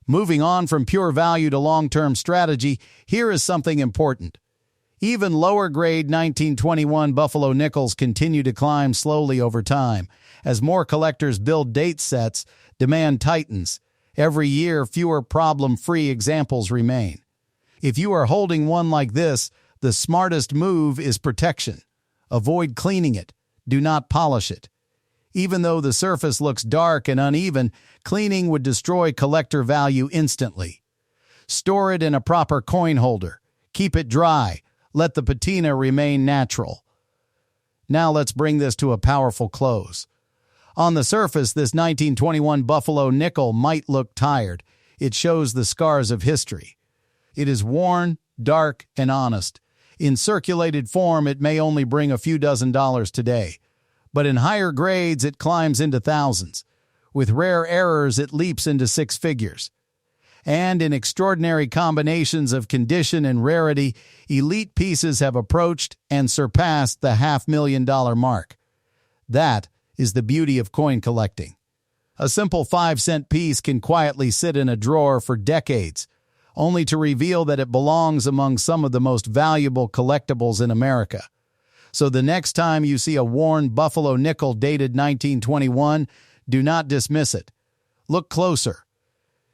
Moving on from pure value to long-term strategy, here is something important. Even lower-grade 1921 Buffalo nickels continue to climb slowly over time. As more collectors build date sets, demand tightens. Every year, fewer problem-free examples remain. If you are holding one like this, the smartest move is protection. Avoid cleaning it. Do not polish it. Even though the surface looks dark and uneven, cleaning would destroy collector value instantly. Store it in a proper coin holder. Keep it dry. Let the patina remain natural. Now let's bring this to a powerful close. On the surface, this 1921 Buffalo nickel might look tired. It shows the scars of history. It is worn, dark, and honest. In circulated form, it may only bring a few dozen dollars today. But in higher grades, it climbs into thousands. With rare errors, it leaps into six figures. And in extraordinary combinations of condition and rarity, elite pieces have approached and surpassed the $500,000 mark. That is the beauty of coin collecting. A simple 5-cent piece can quietly sit in a drawer for decades, only to reveal that it belongs among some of the most valuable collectibles in America. So the next time you see a worn Buffalo nickel dated 1921, do not dismiss it. Look closer.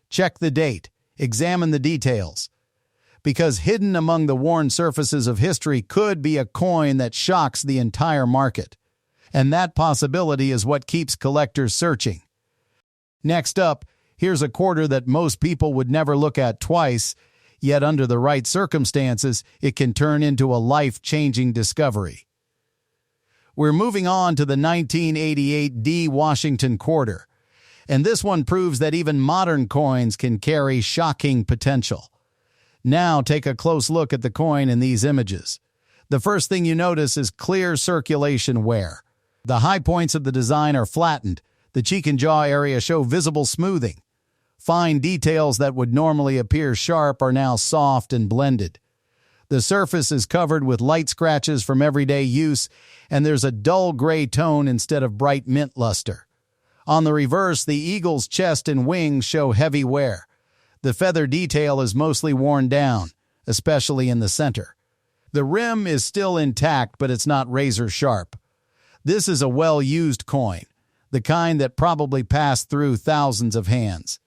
Check the date. Examine the details. Because hidden among the worn surfaces of history could be a coin that shocks the entire market. And that possibility is what keeps collectors searching. Next up, here's a quarter that most people would never look at twice, Yet under the right circumstances, it can turn into a life-changing discovery. We're moving on to the 1988 Washington Quarter, and this one proves that even modern coins can carry shocking potential. Now take a close look at the coin in these images. The first thing you notice is clear circulation wear. The high points of the design are flattened. The cheek and jaw area show visible smoothing. Fine details that would normally appear sharp are now soft and blended. The surface is covered with light scratches from everyday use, and there's a dull gray tone instead of bright mint luster. On the reverse, the eagle's chest and wings show heavy wear. The feather detail is mostly worn down, especially in the center. The rim is still intact, but it's not razor sharp. This is a well-used coin, the kind that probably passed through thousands of hands.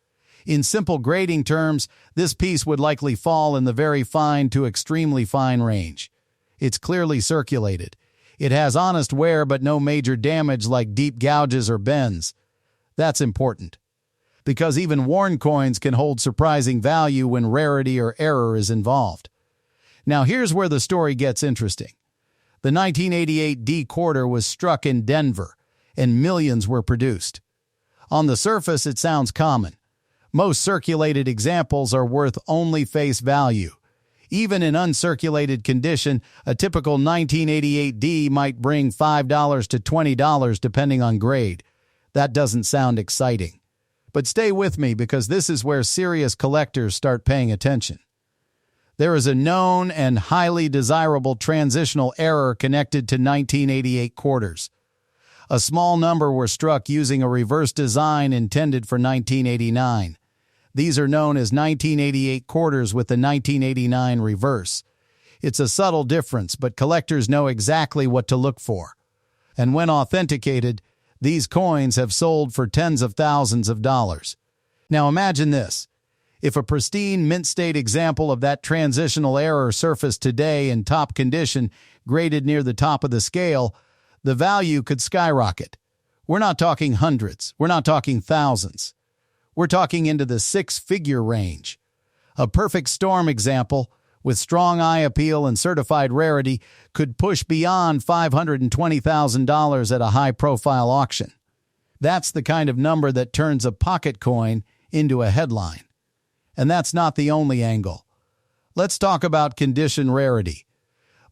In simple grading terms, this piece would likely fall in the very fine to extremely fine range. It's clearly circulated. It has honest wear but no major damage like deep gouges or bends. That's important, because even worn coins can hold surprising value when rarity or error is involved. Now here's where the story gets interesting. The 1988 Quarter was struck in Denver, and millions were produced. On the surface, it sounds common. Most circulated examples are worth only face value. Even in uncirculated condition, a typical 1988 might bring $5 to $20 depending on grade. That doesn't sound exciting. But stay with me, because this is where serious collectors start paying attention. There is a known and highly desirable transitional error connected to 1988 quarters. A small number were struck using a reverse design intended for 1989. These are known as 1988 quarters with the 1989 reverse. It's a subtle difference, but collectors know exactly what to look for. And when authenticated, these coins have sold for tens of thousands of dollars. Now imagine this. If a pristine mint-state example of that transitional error surfaced today in top condition, graded near the top of the scale, the value could skyrocket. We're not talking hundreds. We're not talking thousands. We're talking into the six-figure range. A perfect storm example, with strong eye appeal and certified rarity, could push beyond $520,000 at a high-profile auction. That's the kind of number that turns a pocket coin into a headline. And that's not the only angle. Let's talk about condition rarity.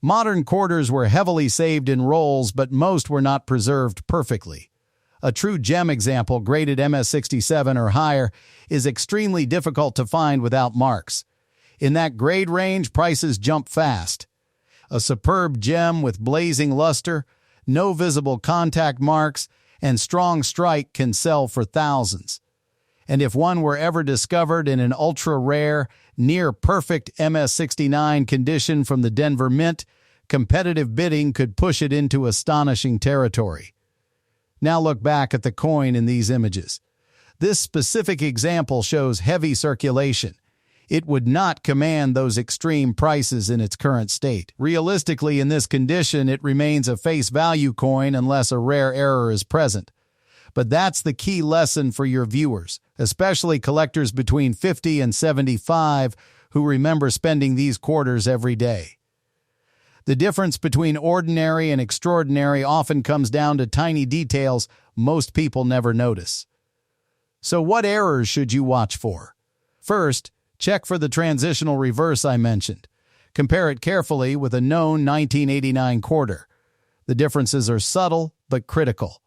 Modern quarters were heavily saved in rolls, but most were not preserved perfectly. A true gem example, graded MS67 or higher, is extremely difficult to find without marks. In that grade range, prices jump fast. A superb gem with blazing luster, no visible contact marks, and strong strike can sell for thousands. And if one were ever discovered in an ultra-rare, near-perfect MS69 condition from the Denver Mint, competitive bidding could push it into astonishing territory. Now look back at the coin in these images. This specific example shows heavy circulation. It would not command those extreme prices in its current state. Realistically, in this condition, it remains a face value coin unless a rare error is present. But that's the key lesson for your viewers, especially collectors between 50 and 75 who remember spending these quarters every day. The difference between ordinary and extraordinary often comes down to tiny details most people never notice. So what errors should you watch for? First, check for the transitional reverse I mentioned. Compare it carefully with a known 1989 quarter. The differences are subtle but critical.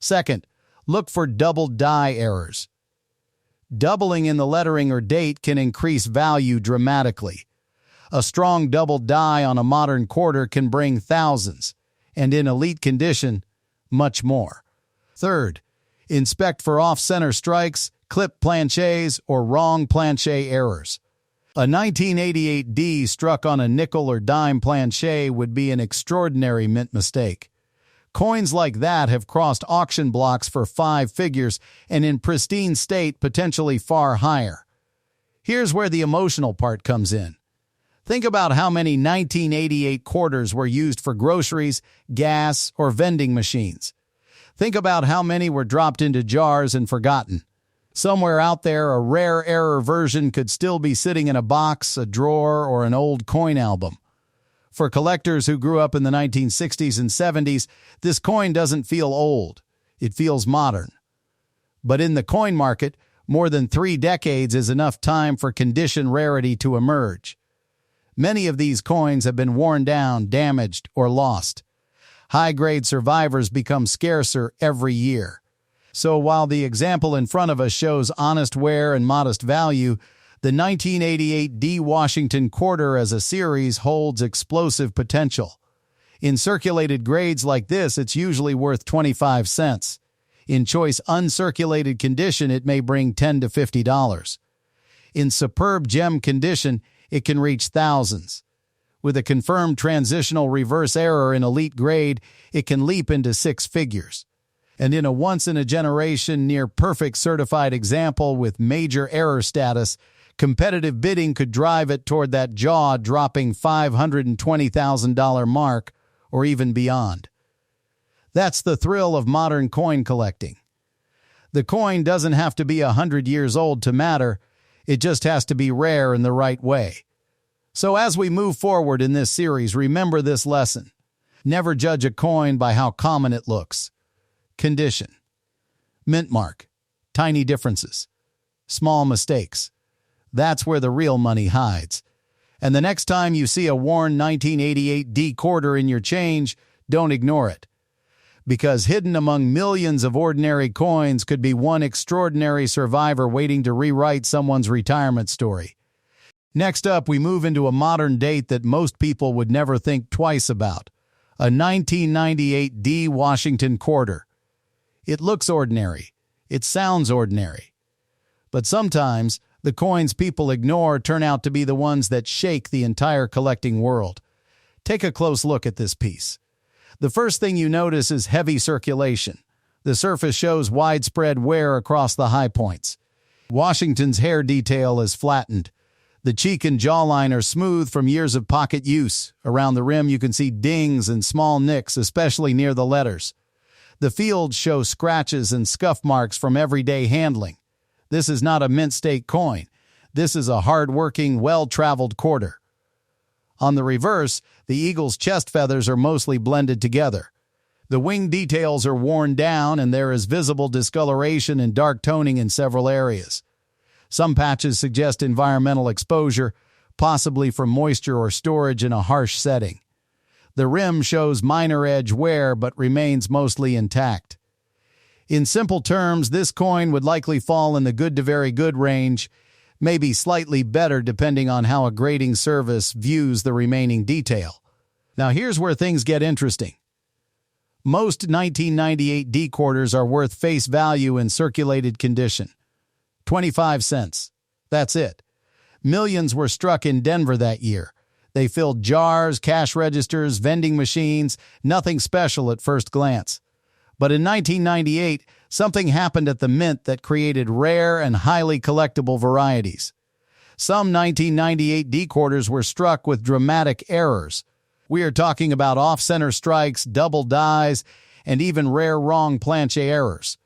Second, look for double die errors. Doubling in the lettering or date can increase value dramatically. A strong double die on a modern quarter can bring thousands, and in elite condition, much more. Third, inspect for off-center strikes, clip planchets, or wrong planchet errors. A 1988 struck on a nickel or dime planchet would be an extraordinary mint mistake. Coins like that have crossed auction blocks for 5 figures and in pristine state potentially far higher. Here's where the emotional part comes in. Think about how many 1988 quarters were used for groceries, gas, or vending machines. Think about how many were dropped into jars and forgotten. Somewhere out there, a rare error version could still be sitting in a box, a drawer, or an old coin album. For collectors who grew up in the 1960s and 70s, this coin doesn't feel old. It feels modern. But in the coin market, more than 3 decades is enough time for condition rarity to emerge. Many of these coins have been worn down, damaged, or lost. High-grade survivors become scarcer every year. So while the example in front of us shows honest wear and modest value, the 1988 D Washington Quarter as a series holds explosive potential. In circulated grades like this, it's usually worth 25 cents. In choice uncirculated condition, it may bring $10 to $50. In superb gem condition, it can reach thousands. With a confirmed transitional reverse error in elite grade, it can leap into 6 figures. And in a once-in-a-generation, near-perfect certified example with major error status, competitive bidding could drive it toward that jaw-dropping $520,000 mark, or even beyond. That's the thrill of modern coin collecting. The coin doesn't have to be 100 years old to matter, it just has to be rare in the right way. So as we move forward in this series, remember this lesson. Never judge a coin by how common it looks. Condition. Mint mark. Tiny differences. Small mistakes. That's where the real money hides. And the next time you see a worn 1988 D quarter in your change, don't ignore it. Because hidden among millions of ordinary coins could be one extraordinary survivor waiting to rewrite someone's retirement story. Next up, we move into a modern date that most people would never think twice about. A 1998 D Washington Quarter. It looks ordinary. It sounds ordinary. But sometimes, the coins people ignore turn out to be the ones that shake the entire collecting world. Take a close look at this piece. The first thing you notice is heavy circulation. The surface shows widespread wear across the high points. Washington's hair detail is flattened. The cheek and jawline are smooth from years of pocket use. Around the rim you can see dings and small nicks, especially near the letters. The fields show scratches and scuff marks from everyday handling. This is not a mint state coin. This is a hard-working, well-traveled quarter. On the reverse, the eagle's chest feathers are mostly blended together. The wing details are worn down and there is visible discoloration and dark toning in several areas. Some patches suggest environmental exposure, possibly from moisture or storage in a harsh setting. The rim shows minor edge wear but remains mostly intact. In simple terms, this coin would likely fall in the good to very good range, maybe slightly better depending on how a grading service views the remaining detail. Now here's where things get interesting. Most 1998 D quarters are worth face value in circulated condition. 25 cents. That's it. Millions were struck in Denver that year. They filled jars, cash registers, vending machines, nothing special at first glance. But in 1998, something happened at the mint that created rare and highly collectible varieties. Some 1998 D quarters were struck with dramatic errors. We are talking about off-center strikes, double dies, and even rare wrong planche errors.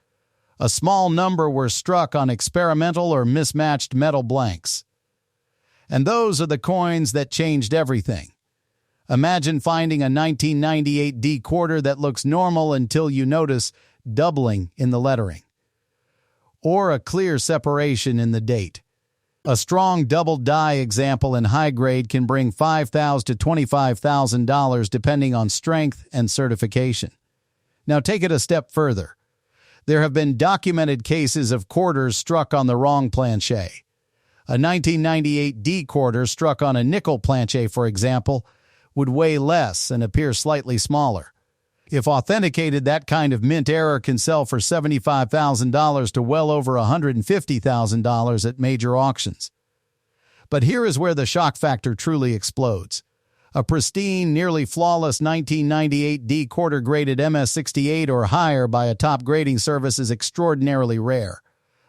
A small number were struck on experimental or mismatched metal blanks. And those are the coins that changed everything. Imagine finding a 1998 D quarter that looks normal until you notice doubling in the lettering. Or a clear separation in the date. A strong double die example in high grade can bring $5,000 to $25,000 depending on strength and certification. Now take it a step further. There have been documented cases of quarters struck on the wrong planche. A 1998 D quarter struck on a nickel planche, for example, would weigh less and appear slightly smaller. If authenticated, that kind of mint error can sell for $75,000 to well over $150,000 at major auctions. But here is where the shock factor truly explodes. A pristine, nearly flawless 1998 D quarter graded MS68 or higher by a top grading service is extraordinarily rare.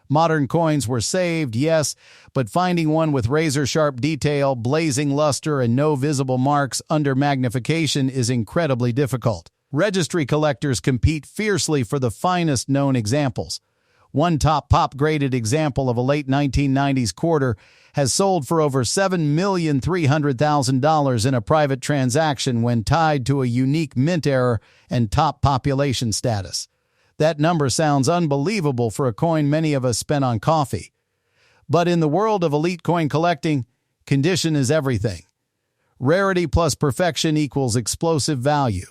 Modern coins were saved, yes, but finding one with razor-sharp detail, blazing luster, and no visible marks under magnification is incredibly difficult. Registry collectors compete fiercely for the finest known examples. One top-graded example of a late 1990s quarter has sold for over $7,300,000 in a private transaction when tied to a unique mint error and top population status. That number sounds unbelievable for a coin many of us spent on coffee. But in the world of elite coin collecting, condition is everything. Rarity plus perfection equals explosive value.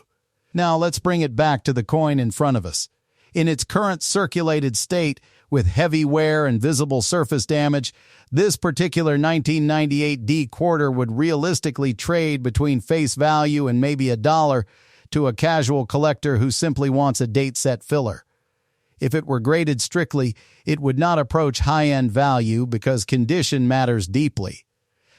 Now let's bring it back to the coin in front of us. In its current circulated state, with heavy wear and visible surface damage, this particular 1998 D quarter would realistically trade between face value and maybe $1 to a casual collector who simply wants a date-set filler. If it were graded strictly, it would not approach high-end value because condition matters deeply.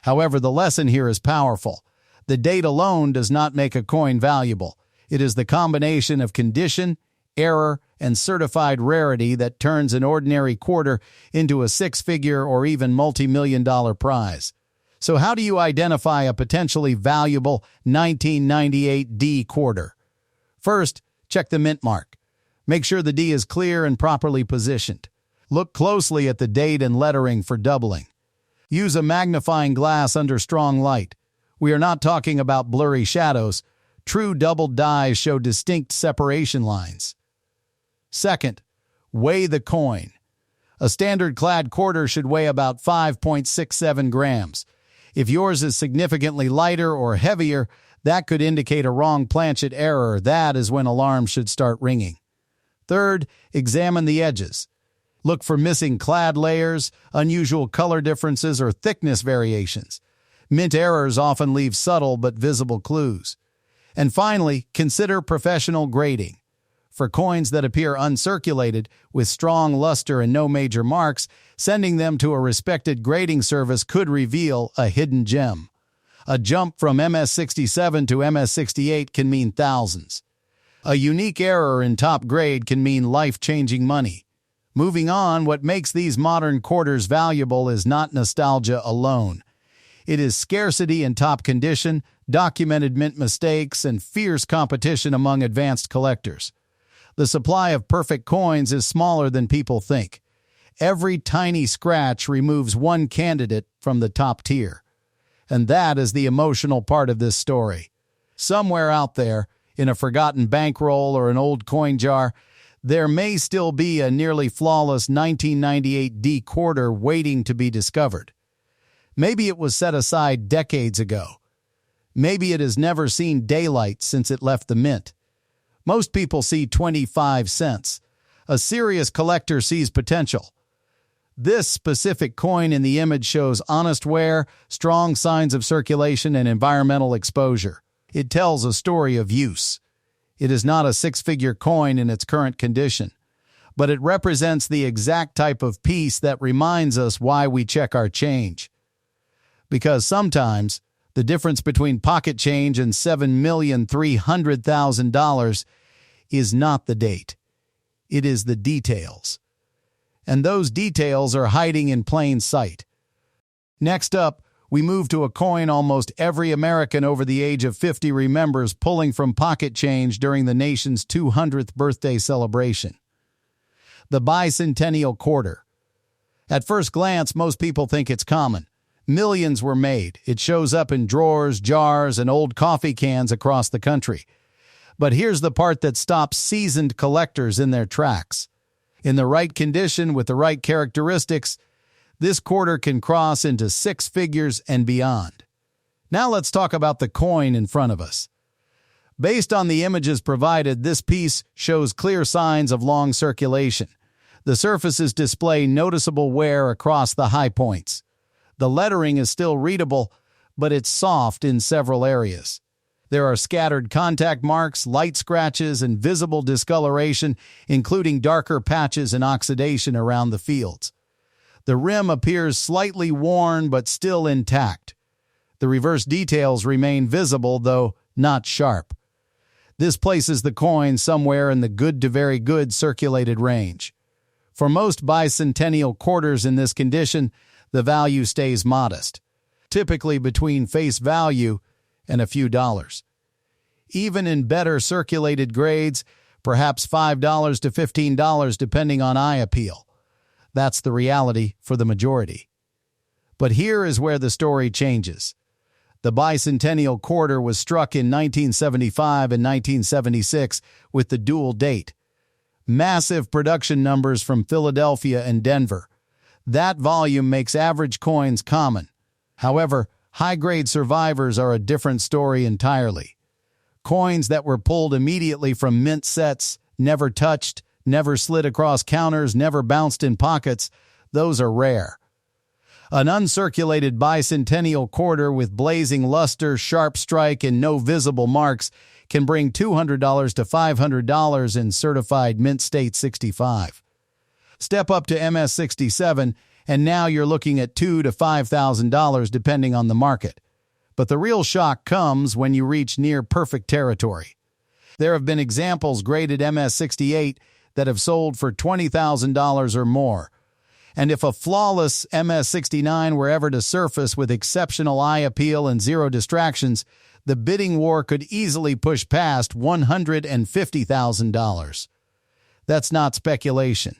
However, the lesson here is powerful. The date alone does not make a coin valuable. It is the combination of condition, error, and certified rarity that turns an ordinary quarter into a six-figure or even multi-million-dollar prize. So how do you identify a potentially valuable 1998 D quarter? First, check the mint mark. Make sure the D is clear and properly positioned. Look closely at the date and lettering for doubling. Use a magnifying glass under strong light. We are not talking about blurry shadows. True doubled dies show distinct separation lines. Second, weigh the coin. A standard clad quarter should weigh about 5.67 grams. If yours is significantly lighter or heavier, that could indicate a wrong planchet error. That is when alarms should start ringing. Third, examine the edges. Look for missing clad layers, unusual color differences, or thickness variations. Mint errors often leave subtle but visible clues. And finally, consider professional grading. For coins that appear uncirculated, with strong luster and no major marks, sending them to a respected grading service could reveal a hidden gem. A jump from MS67 to MS68 can mean thousands. A unique error in top grade can mean life-changing money. Moving on, what makes these modern quarters valuable is not nostalgia alone. It is scarcity in top condition, documented mint mistakes, and fierce competition among advanced collectors. The supply of perfect coins is smaller than people think. Every tiny scratch removes one candidate from the top tier. And that is the emotional part of this story. Somewhere out there, in a forgotten bankroll or an old coin jar, there may still be a nearly flawless 1998 D quarter waiting to be discovered. Maybe it was set aside decades ago. Maybe it has never seen daylight since it left the mint. Most people see 25 cents. A serious collector sees potential. This specific coin in the image shows honest wear, strong signs of circulation, and environmental exposure. It tells a story of use. It is not a six-figure coin in its current condition, but it represents the exact type of piece that reminds us why we check our change. Because sometimes the difference between pocket change and $7,300,000 is not the date. It is the details. And those details are hiding in plain sight. Next up, we move to a coin almost every American over the age of 50 remembers pulling from pocket change during the nation's 200th birthday celebration. The Bicentennial Quarter. At first glance, most people think it's common. Millions were made. It shows up in drawers, jars, and old coffee cans across the country. But here's the part that stops seasoned collectors in their tracks. In the right condition with the right characteristics, this quarter can cross into six figures and beyond. Now let's talk about the coin in front of us. Based on the images provided, this piece shows clear signs of long circulation. The surfaces display noticeable wear across the high points. The lettering is still readable, but it's soft in several areas. There are scattered contact marks, light scratches, and visible discoloration, including darker patches and oxidation around the fields. The rim appears slightly worn but still intact. The reverse details remain visible, though not sharp. This places the coin somewhere in the good to very good circulated range. For most bicentennial quarters in this condition, the value stays modest, typically between face value and a few dollars. Even in better circulated grades, perhaps $5 to $15 depending on eye appeal. That's the reality for the majority. But here is where the story changes. The Bicentennial Quarter was struck in 1975 and 1976 with the dual date. Massive production numbers from Philadelphia and Denver. That volume makes average coins common. However, high-grade survivors are a different story entirely. Coins that were pulled immediately from mint sets, never touched, never slid across counters, never bounced in pockets, those are rare. An uncirculated Bicentennial Quarter with blazing luster, sharp strike, and no visible marks can bring $200 to $500 in certified mint state 65. Step up to MS67, and now you're looking at $2,000 to $5,000 depending on the market. But the real shock comes when you reach near perfect territory. There have been examples graded MS68 that have sold for $20,000 or more. And if a flawless MS69 were ever to surface with exceptional eye appeal and zero distractions, the bidding war could easily push past $150,000. That's not speculation.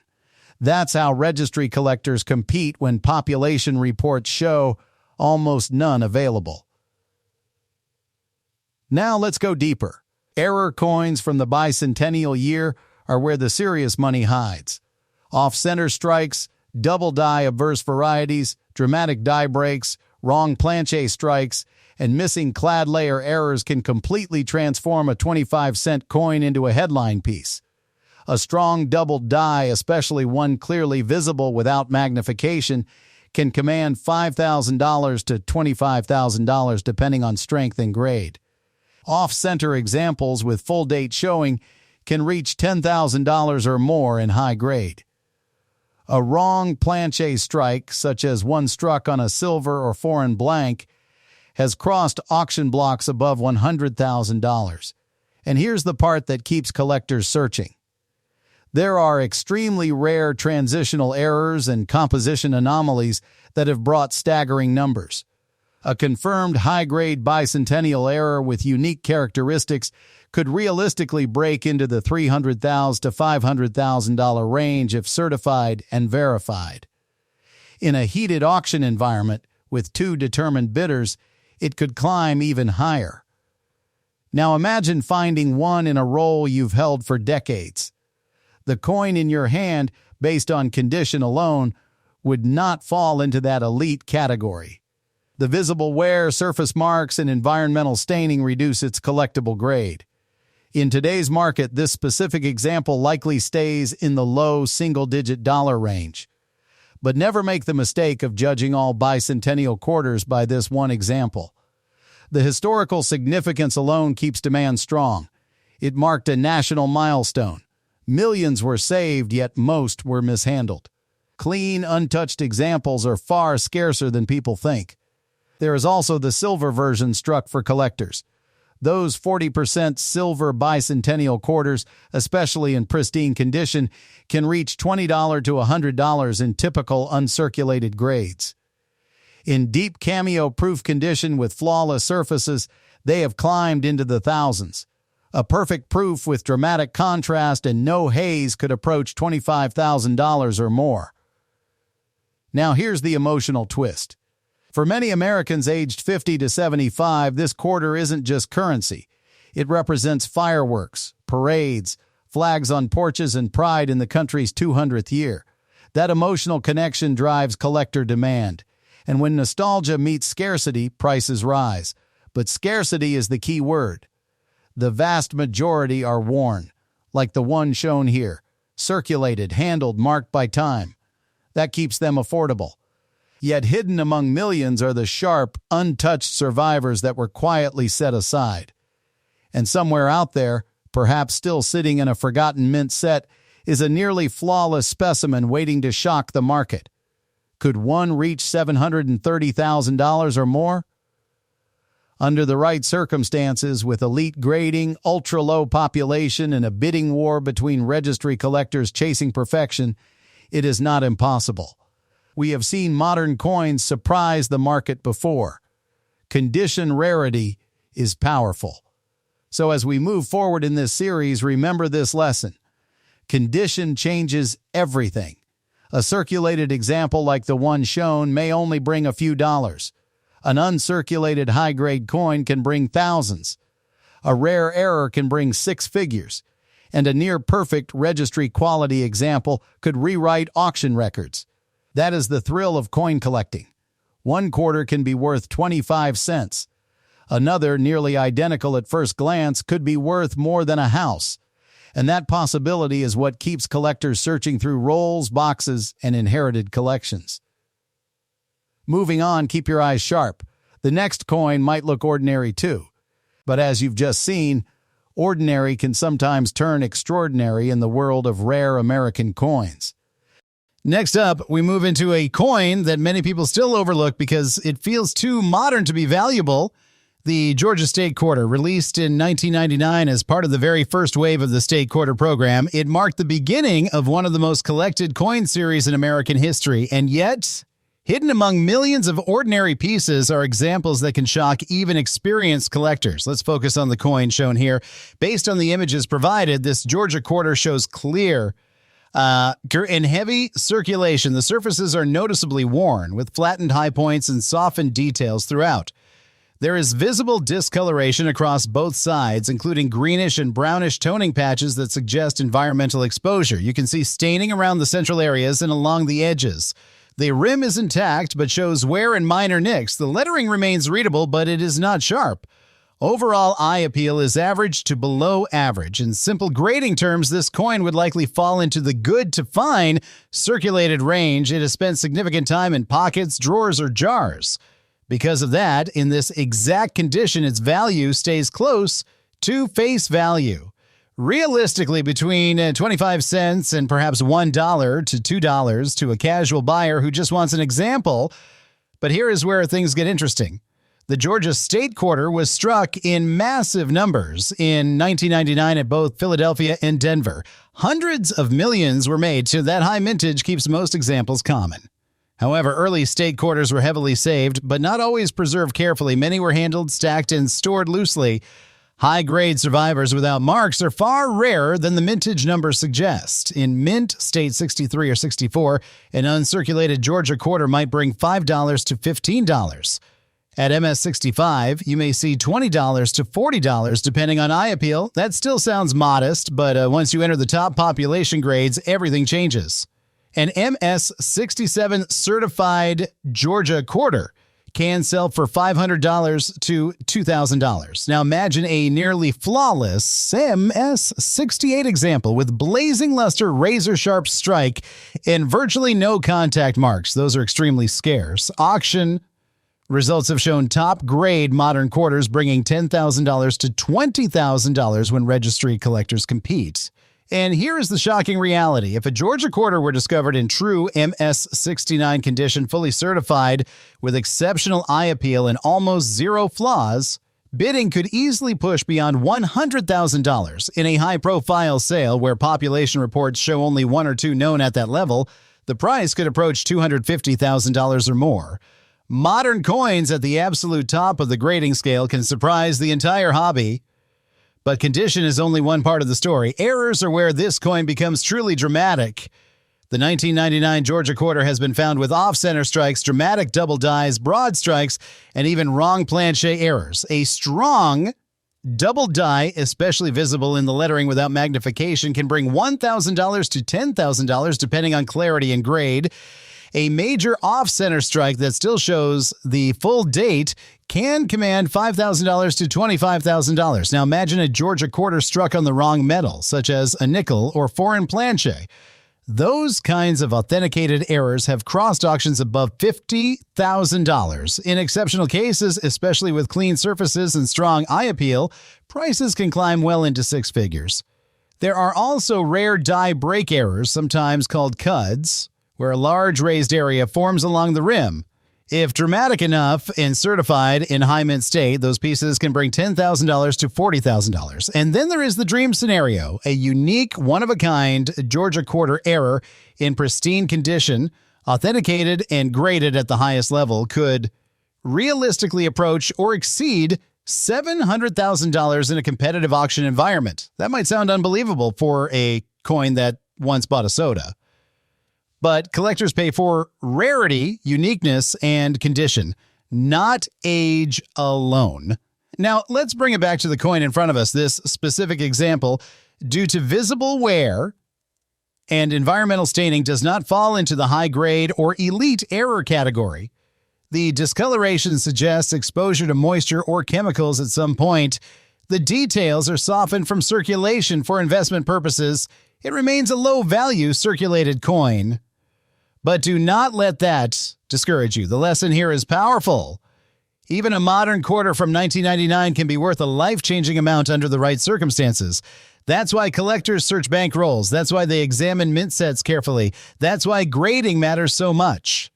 That's how registry collectors compete when population reports show almost none available. Now let's go deeper. Error coins from the bicentennial year are where the serious money hides. Off-center strikes, double die averse varieties, dramatic die breaks, wrong planche strikes, and missing clad layer errors can completely transform a 25-cent coin into a headline piece. A strong double die, especially one clearly visible without magnification, can command $5,000 to $25,000 depending on strength and grade. Off-center examples with full date showing can reach $10,000 or more in high grade. A wrong planche strike, such as one struck on a silver or foreign blank, has crossed auction blocks above $100,000. And here's the part that keeps collectors searching. There are extremely rare transitional errors and composition anomalies that have brought staggering numbers. A confirmed high-grade bicentennial error with unique characteristics could realistically break into the $300,000 to $500,000 range if certified and verified. In a heated auction environment with two determined bidders, it could climb even higher. Now imagine finding one in a roll you've held for decades. The coin in your hand, based on condition alone, would not fall into that elite category. The visible wear, surface marks, and environmental staining reduce its collectible grade. In today's market, this specific example likely stays in the low single-digit dollar range. But never make the mistake of judging all bicentennial quarters by this one example. The historical significance alone keeps demand strong. It marked a national milestone. Millions were saved, yet most were mishandled. Clean, untouched examples are far scarcer than people think. There is also the silver version struck for collectors. Those 40% silver bicentennial quarters, especially in pristine condition, can reach $20 to $100 in typical uncirculated grades. In deep cameo-proof condition with flawless surfaces, they have climbed into the thousands. A perfect proof with dramatic contrast and no haze could approach $25,000 or more. Now here's the emotional twist. For many Americans aged 50 to 75, this quarter isn't just currency. It represents fireworks, parades, flags on porches, and pride in the country's 200th year. That emotional connection drives collector demand. And when nostalgia meets scarcity, prices rise. But scarcity is the key word. The vast majority are worn, like the one shown here, circulated, handled, marked by time. That keeps them affordable. Yet hidden among millions are the sharp, untouched survivors that were quietly set aside. And somewhere out there, perhaps still sitting in a forgotten mint set, is a nearly flawless specimen waiting to shock the market. Could one reach $730,000 or more? Under the right circumstances, with elite grading, ultra-low population, and a bidding war between registry collectors chasing perfection, it is not impossible. We have seen modern coins surprise the market before. Condition rarity is powerful. So as we move forward in this series, remember this lesson. Condition changes everything. A circulated example like the one shown may only bring a few dollars. An uncirculated high-grade coin can bring thousands. A rare error can bring six figures. And a near-perfect registry-quality example could rewrite auction records. That is the thrill of coin collecting. One quarter can be worth 25 cents. Another, nearly identical at first glance, could be worth more than a house. And that possibility is what keeps collectors searching through rolls, boxes, and inherited collections. Moving on, keep your eyes sharp. The next coin might look ordinary too. But as you've just seen, ordinary can sometimes turn extraordinary in the world of rare American coins. Next up, we move into a coin that many people still overlook because it feels too modern to be valuable. The Georgia State Quarter, released in 1999 as part of the very first wave of the State Quarter program, it marked the beginning of one of the most collected coin series in American history, and yet, hidden among millions of ordinary pieces are examples that can shock even experienced collectors. Let's focus on the coin shown here. Based on the images provided, this Georgia Quarter shows clear in heavy circulation. The surfaces are noticeably worn, with flattened high points and softened details throughout. There is visible discoloration across both sides, including greenish and brownish toning patches that suggest environmental exposure. You can see staining around the central areas and along the edges. The rim is intact but shows wear and minor nicks. The lettering remains readable, but it is not sharp. Overall eye appeal is average to below average. In simple grading terms, this coin would likely fall into the good to fine circulated range. It has spent significant time in pockets, drawers, or jars. Because of that, in this exact condition, its value stays close to face value. Realistically, between 25 cents and perhaps $1 to $2 to a casual buyer who just wants an example. But here is where things get interesting. The Georgia State Quarter was struck in massive numbers in 1999 at both Philadelphia and Denver. Hundreds of millions were made, so that high mintage keeps most examples common. However, early state quarters were heavily saved, but not always preserved carefully. Many were handled, stacked, and stored loosely. High-grade survivors without marks are far rarer than the mintage numbers suggest. In mint state 63 or 64, an uncirculated Georgia quarter might bring $5 to $15. At MS 65, you may see $20 to $40 depending on eye appeal. That still sounds modest, but once you enter the top population grades, everything changes. An MS 67 certified Georgia quarter can sell for $500 to $2,000. Now imagine a nearly flawless MS 68 example with blazing luster, razor-sharp strike, and virtually no contact marks. Those are extremely scarce. Auction results have shown top-grade modern quarters bringing $10,000 to $20,000 when registry collectors compete. And here is the shocking reality. If a Georgia quarter were discovered in true MS-69 condition, fully certified, with exceptional eye appeal and almost zero flaws, bidding could easily push beyond $100,000. In a high-profile sale where population reports show only one or two known at that level, the price could approach $250,000 or more. Modern coins at the absolute top of the grading scale can surprise the entire hobby. But condition is only one part of the story. Errors are where this coin becomes truly dramatic. The 1999 Georgia quarter has been found with off-center strikes, dramatic double dies, broad strikes, and even wrong planche errors. A strong double die, especially visible in the lettering without magnification, can bring $1,000 to $10,000 depending on clarity and grade. A major off-center strike that still shows the full date can command $5,000 to $25,000. Now imagine a Georgia quarter struck on the wrong metal, such as a nickel or foreign planche. Those kinds of authenticated errors have crossed auctions above $50,000. In exceptional cases, especially with clean surfaces and strong eye appeal, prices can climb well into six figures. There are also rare die break errors, sometimes called cuds, where a large raised area forms along the rim. If dramatic enough and certified in high mint state, those pieces can bring $10,000 to $40,000. And then there is the dream scenario, a unique, one-of-a-kind Georgia quarter error in pristine condition, authenticated and graded at the highest level, could realistically approach or exceed $700,000 in a competitive auction environment. That might sound unbelievable for a coin that once bought a soda. But collectors pay for rarity, uniqueness, and condition, not age alone. Now, let's bring it back to the coin in front of us. This specific example, due to visible wear and environmental staining, does not fall into the high-grade or elite error category. The discoloration suggests exposure to moisture or chemicals at some point. The details are softened from circulation for investment purposes. It remains a low-value circulated coin. But do not let that discourage you. The lesson here is powerful. Even a modern quarter from 1999 can be worth a life-changing amount under the right circumstances. That's why collectors search bankrolls. That's why they examine mint sets carefully. That's why grading matters so much.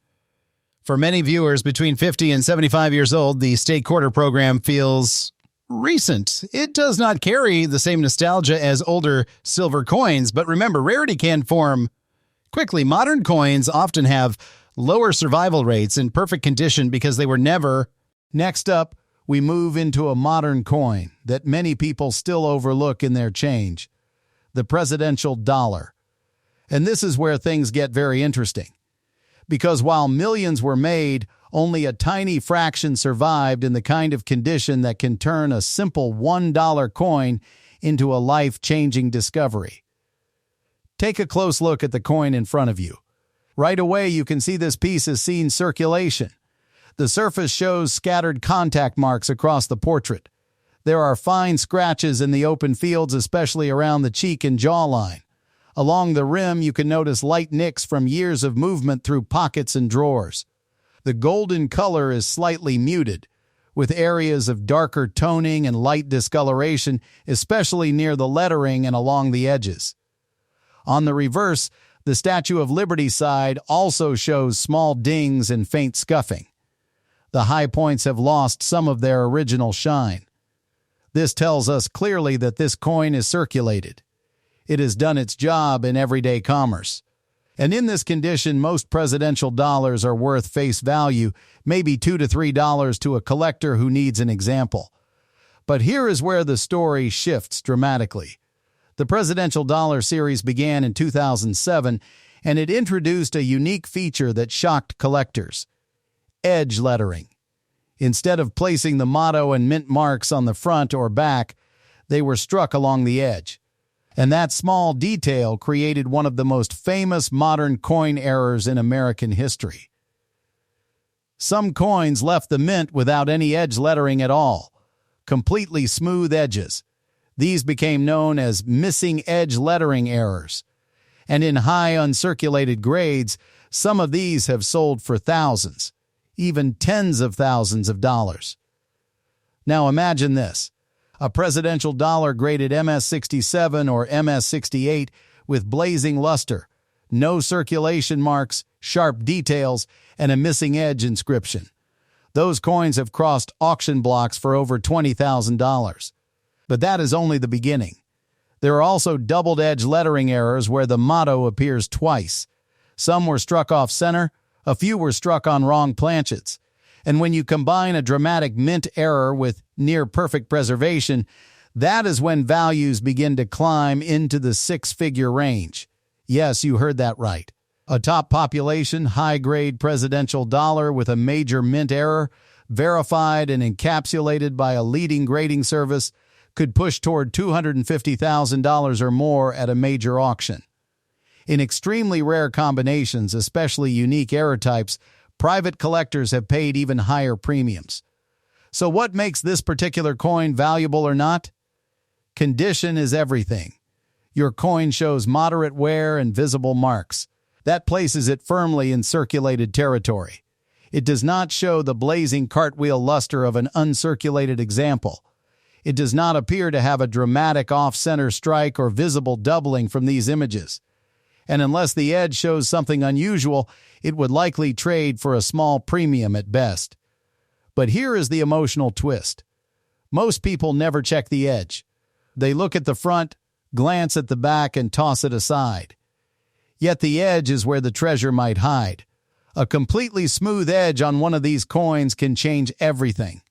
For many viewers between 50 and 75 years old, the state quarter program feels recent. It does not carry the same nostalgia as older silver coins, but remember, rarity can form quickly. Modern coins often have lower survival rates in perfect condition because they were never. Next up, we move into a modern coin that many people still overlook in their change, the presidential dollar. And this is where things get very interesting. Because while millions were made, only a tiny fraction survived in the kind of condition that can turn a simple $1 coin into a life-changing discovery. Take a close look at the coin in front of you. Right away, you can see this piece has seen circulation. The surface shows scattered contact marks across the portrait. There are fine scratches in the open fields, especially around the cheek and jawline. Along the rim, you can notice light nicks from years of movement through pockets and drawers. The golden color is slightly muted, with areas of darker toning and light discoloration, especially near the lettering and along the edges. On the reverse, the Statue of Liberty side also shows small dings and faint scuffing. The high points have lost some of their original shine. This tells us clearly that this coin is circulated. It has done its job in everyday commerce. And in this condition, most presidential dollars are worth face value, maybe $2 to $3 to a collector who needs an example. But here is where the story shifts dramatically. The presidential dollar series began in 2007, and it introduced a unique feature that shocked collectors: edge lettering. Instead of placing the motto and mint marks on the front or back, they were struck along the edge. And that small detail created one of the most famous modern coin errors in American history. Some coins left the mint without any edge lettering at all, completely smooth edges. These became known as missing edge lettering errors. And in high uncirculated grades, some of these have sold for thousands, even tens of thousands of dollars. Now imagine this. A presidential dollar graded MS-67 or MS-68 with blazing luster, no circulation marks, sharp details, and a missing edge inscription. Those coins have crossed auction blocks for over $20,000. But that is only the beginning. There are also doubled edge lettering errors where the motto appears twice. Some were struck off center, a few were struck on wrong planchets. And when you combine a dramatic mint error with near-perfect preservation, that is when values begin to climb into the six-figure range. Yes, you heard that right. A top population, high-grade presidential dollar with a major mint error, verified and encapsulated by a leading grading service, could push toward $250,000 or more at a major auction. In extremely rare combinations, especially unique error types, private collectors have paid even higher premiums. So what makes this particular coin valuable or not? Condition is everything. Your coin shows moderate wear and visible marks. That places it firmly in circulated territory. It does not show the blazing cartwheel luster of an uncirculated example. It does not appear to have a dramatic off-center strike or visible doubling from these images. And unless the edge shows something unusual, it would likely trade for a small premium at best. But here is the emotional twist. Most people never check the edge. They look at the front, glance at the back, and toss it aside. Yet the edge is where the treasure might hide. A completely smooth edge on one of these coins can change everything.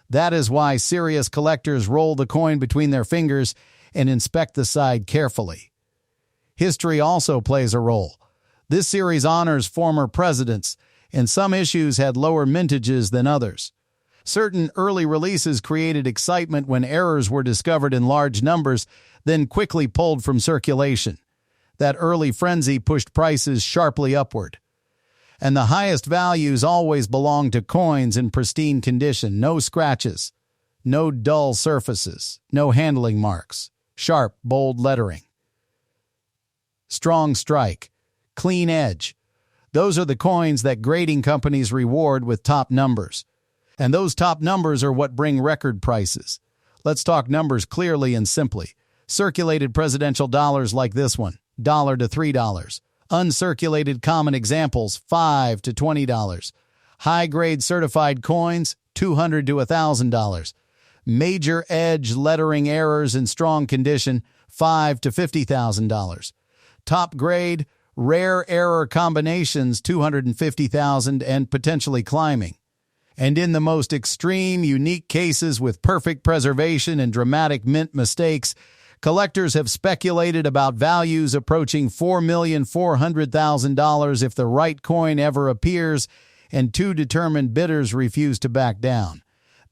That is why serious collectors roll the coin between their fingers and inspect the side carefully. History also plays a role. This series honors former presidents, and some issues had lower mintages than others. Certain early releases created excitement when errors were discovered in large numbers, then quickly pulled from circulation. That early frenzy pushed prices sharply upward. And the highest values always belong to coins in pristine condition, no scratches, no dull surfaces, no handling marks, sharp, bold lettering. Strong strike, clean edge. Those are the coins that grading companies reward with top numbers. And those top numbers are what bring record prices. Let's talk numbers clearly and simply. Circulated presidential dollars like this one, $1 to $3. Uncirculated common examples, $5 to $20. High-grade certified coins, $200 to $1,000. Major edge lettering errors in strong condition, $5,000 to $50,000. Top grade, rare error combinations, $250,000 and potentially climbing. And in the most extreme, unique cases with perfect preservation and dramatic mint mistakes, collectors have speculated about values approaching $4,400,000 if the right coin ever appears, and two determined bidders refuse to back down.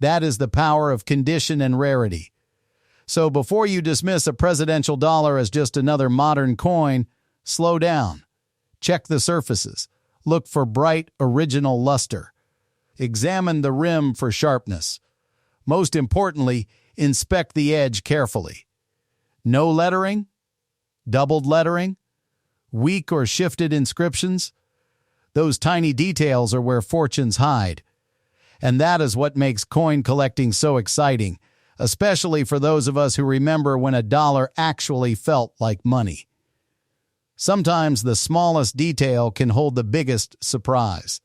That is the power of condition and rarity. So before you dismiss a presidential dollar as just another modern coin, slow down. Check the surfaces. Look for bright, original luster. Examine the rim for sharpness. Most importantly, inspect the edge carefully. No lettering? Doubled lettering? Weak or shifted inscriptions? Those tiny details are where fortunes hide. And that is what makes coin collecting so exciting, especially for those of us who remember when a dollar actually felt like money. Sometimes the smallest detail can hold the biggest surprise.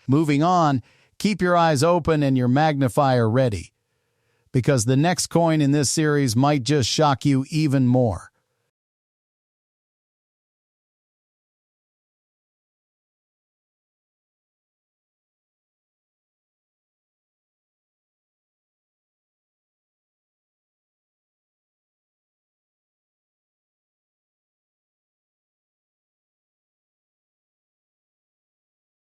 Moving on, keep your eyes open and your magnifier ready, because the next coin in this series might just shock you even more.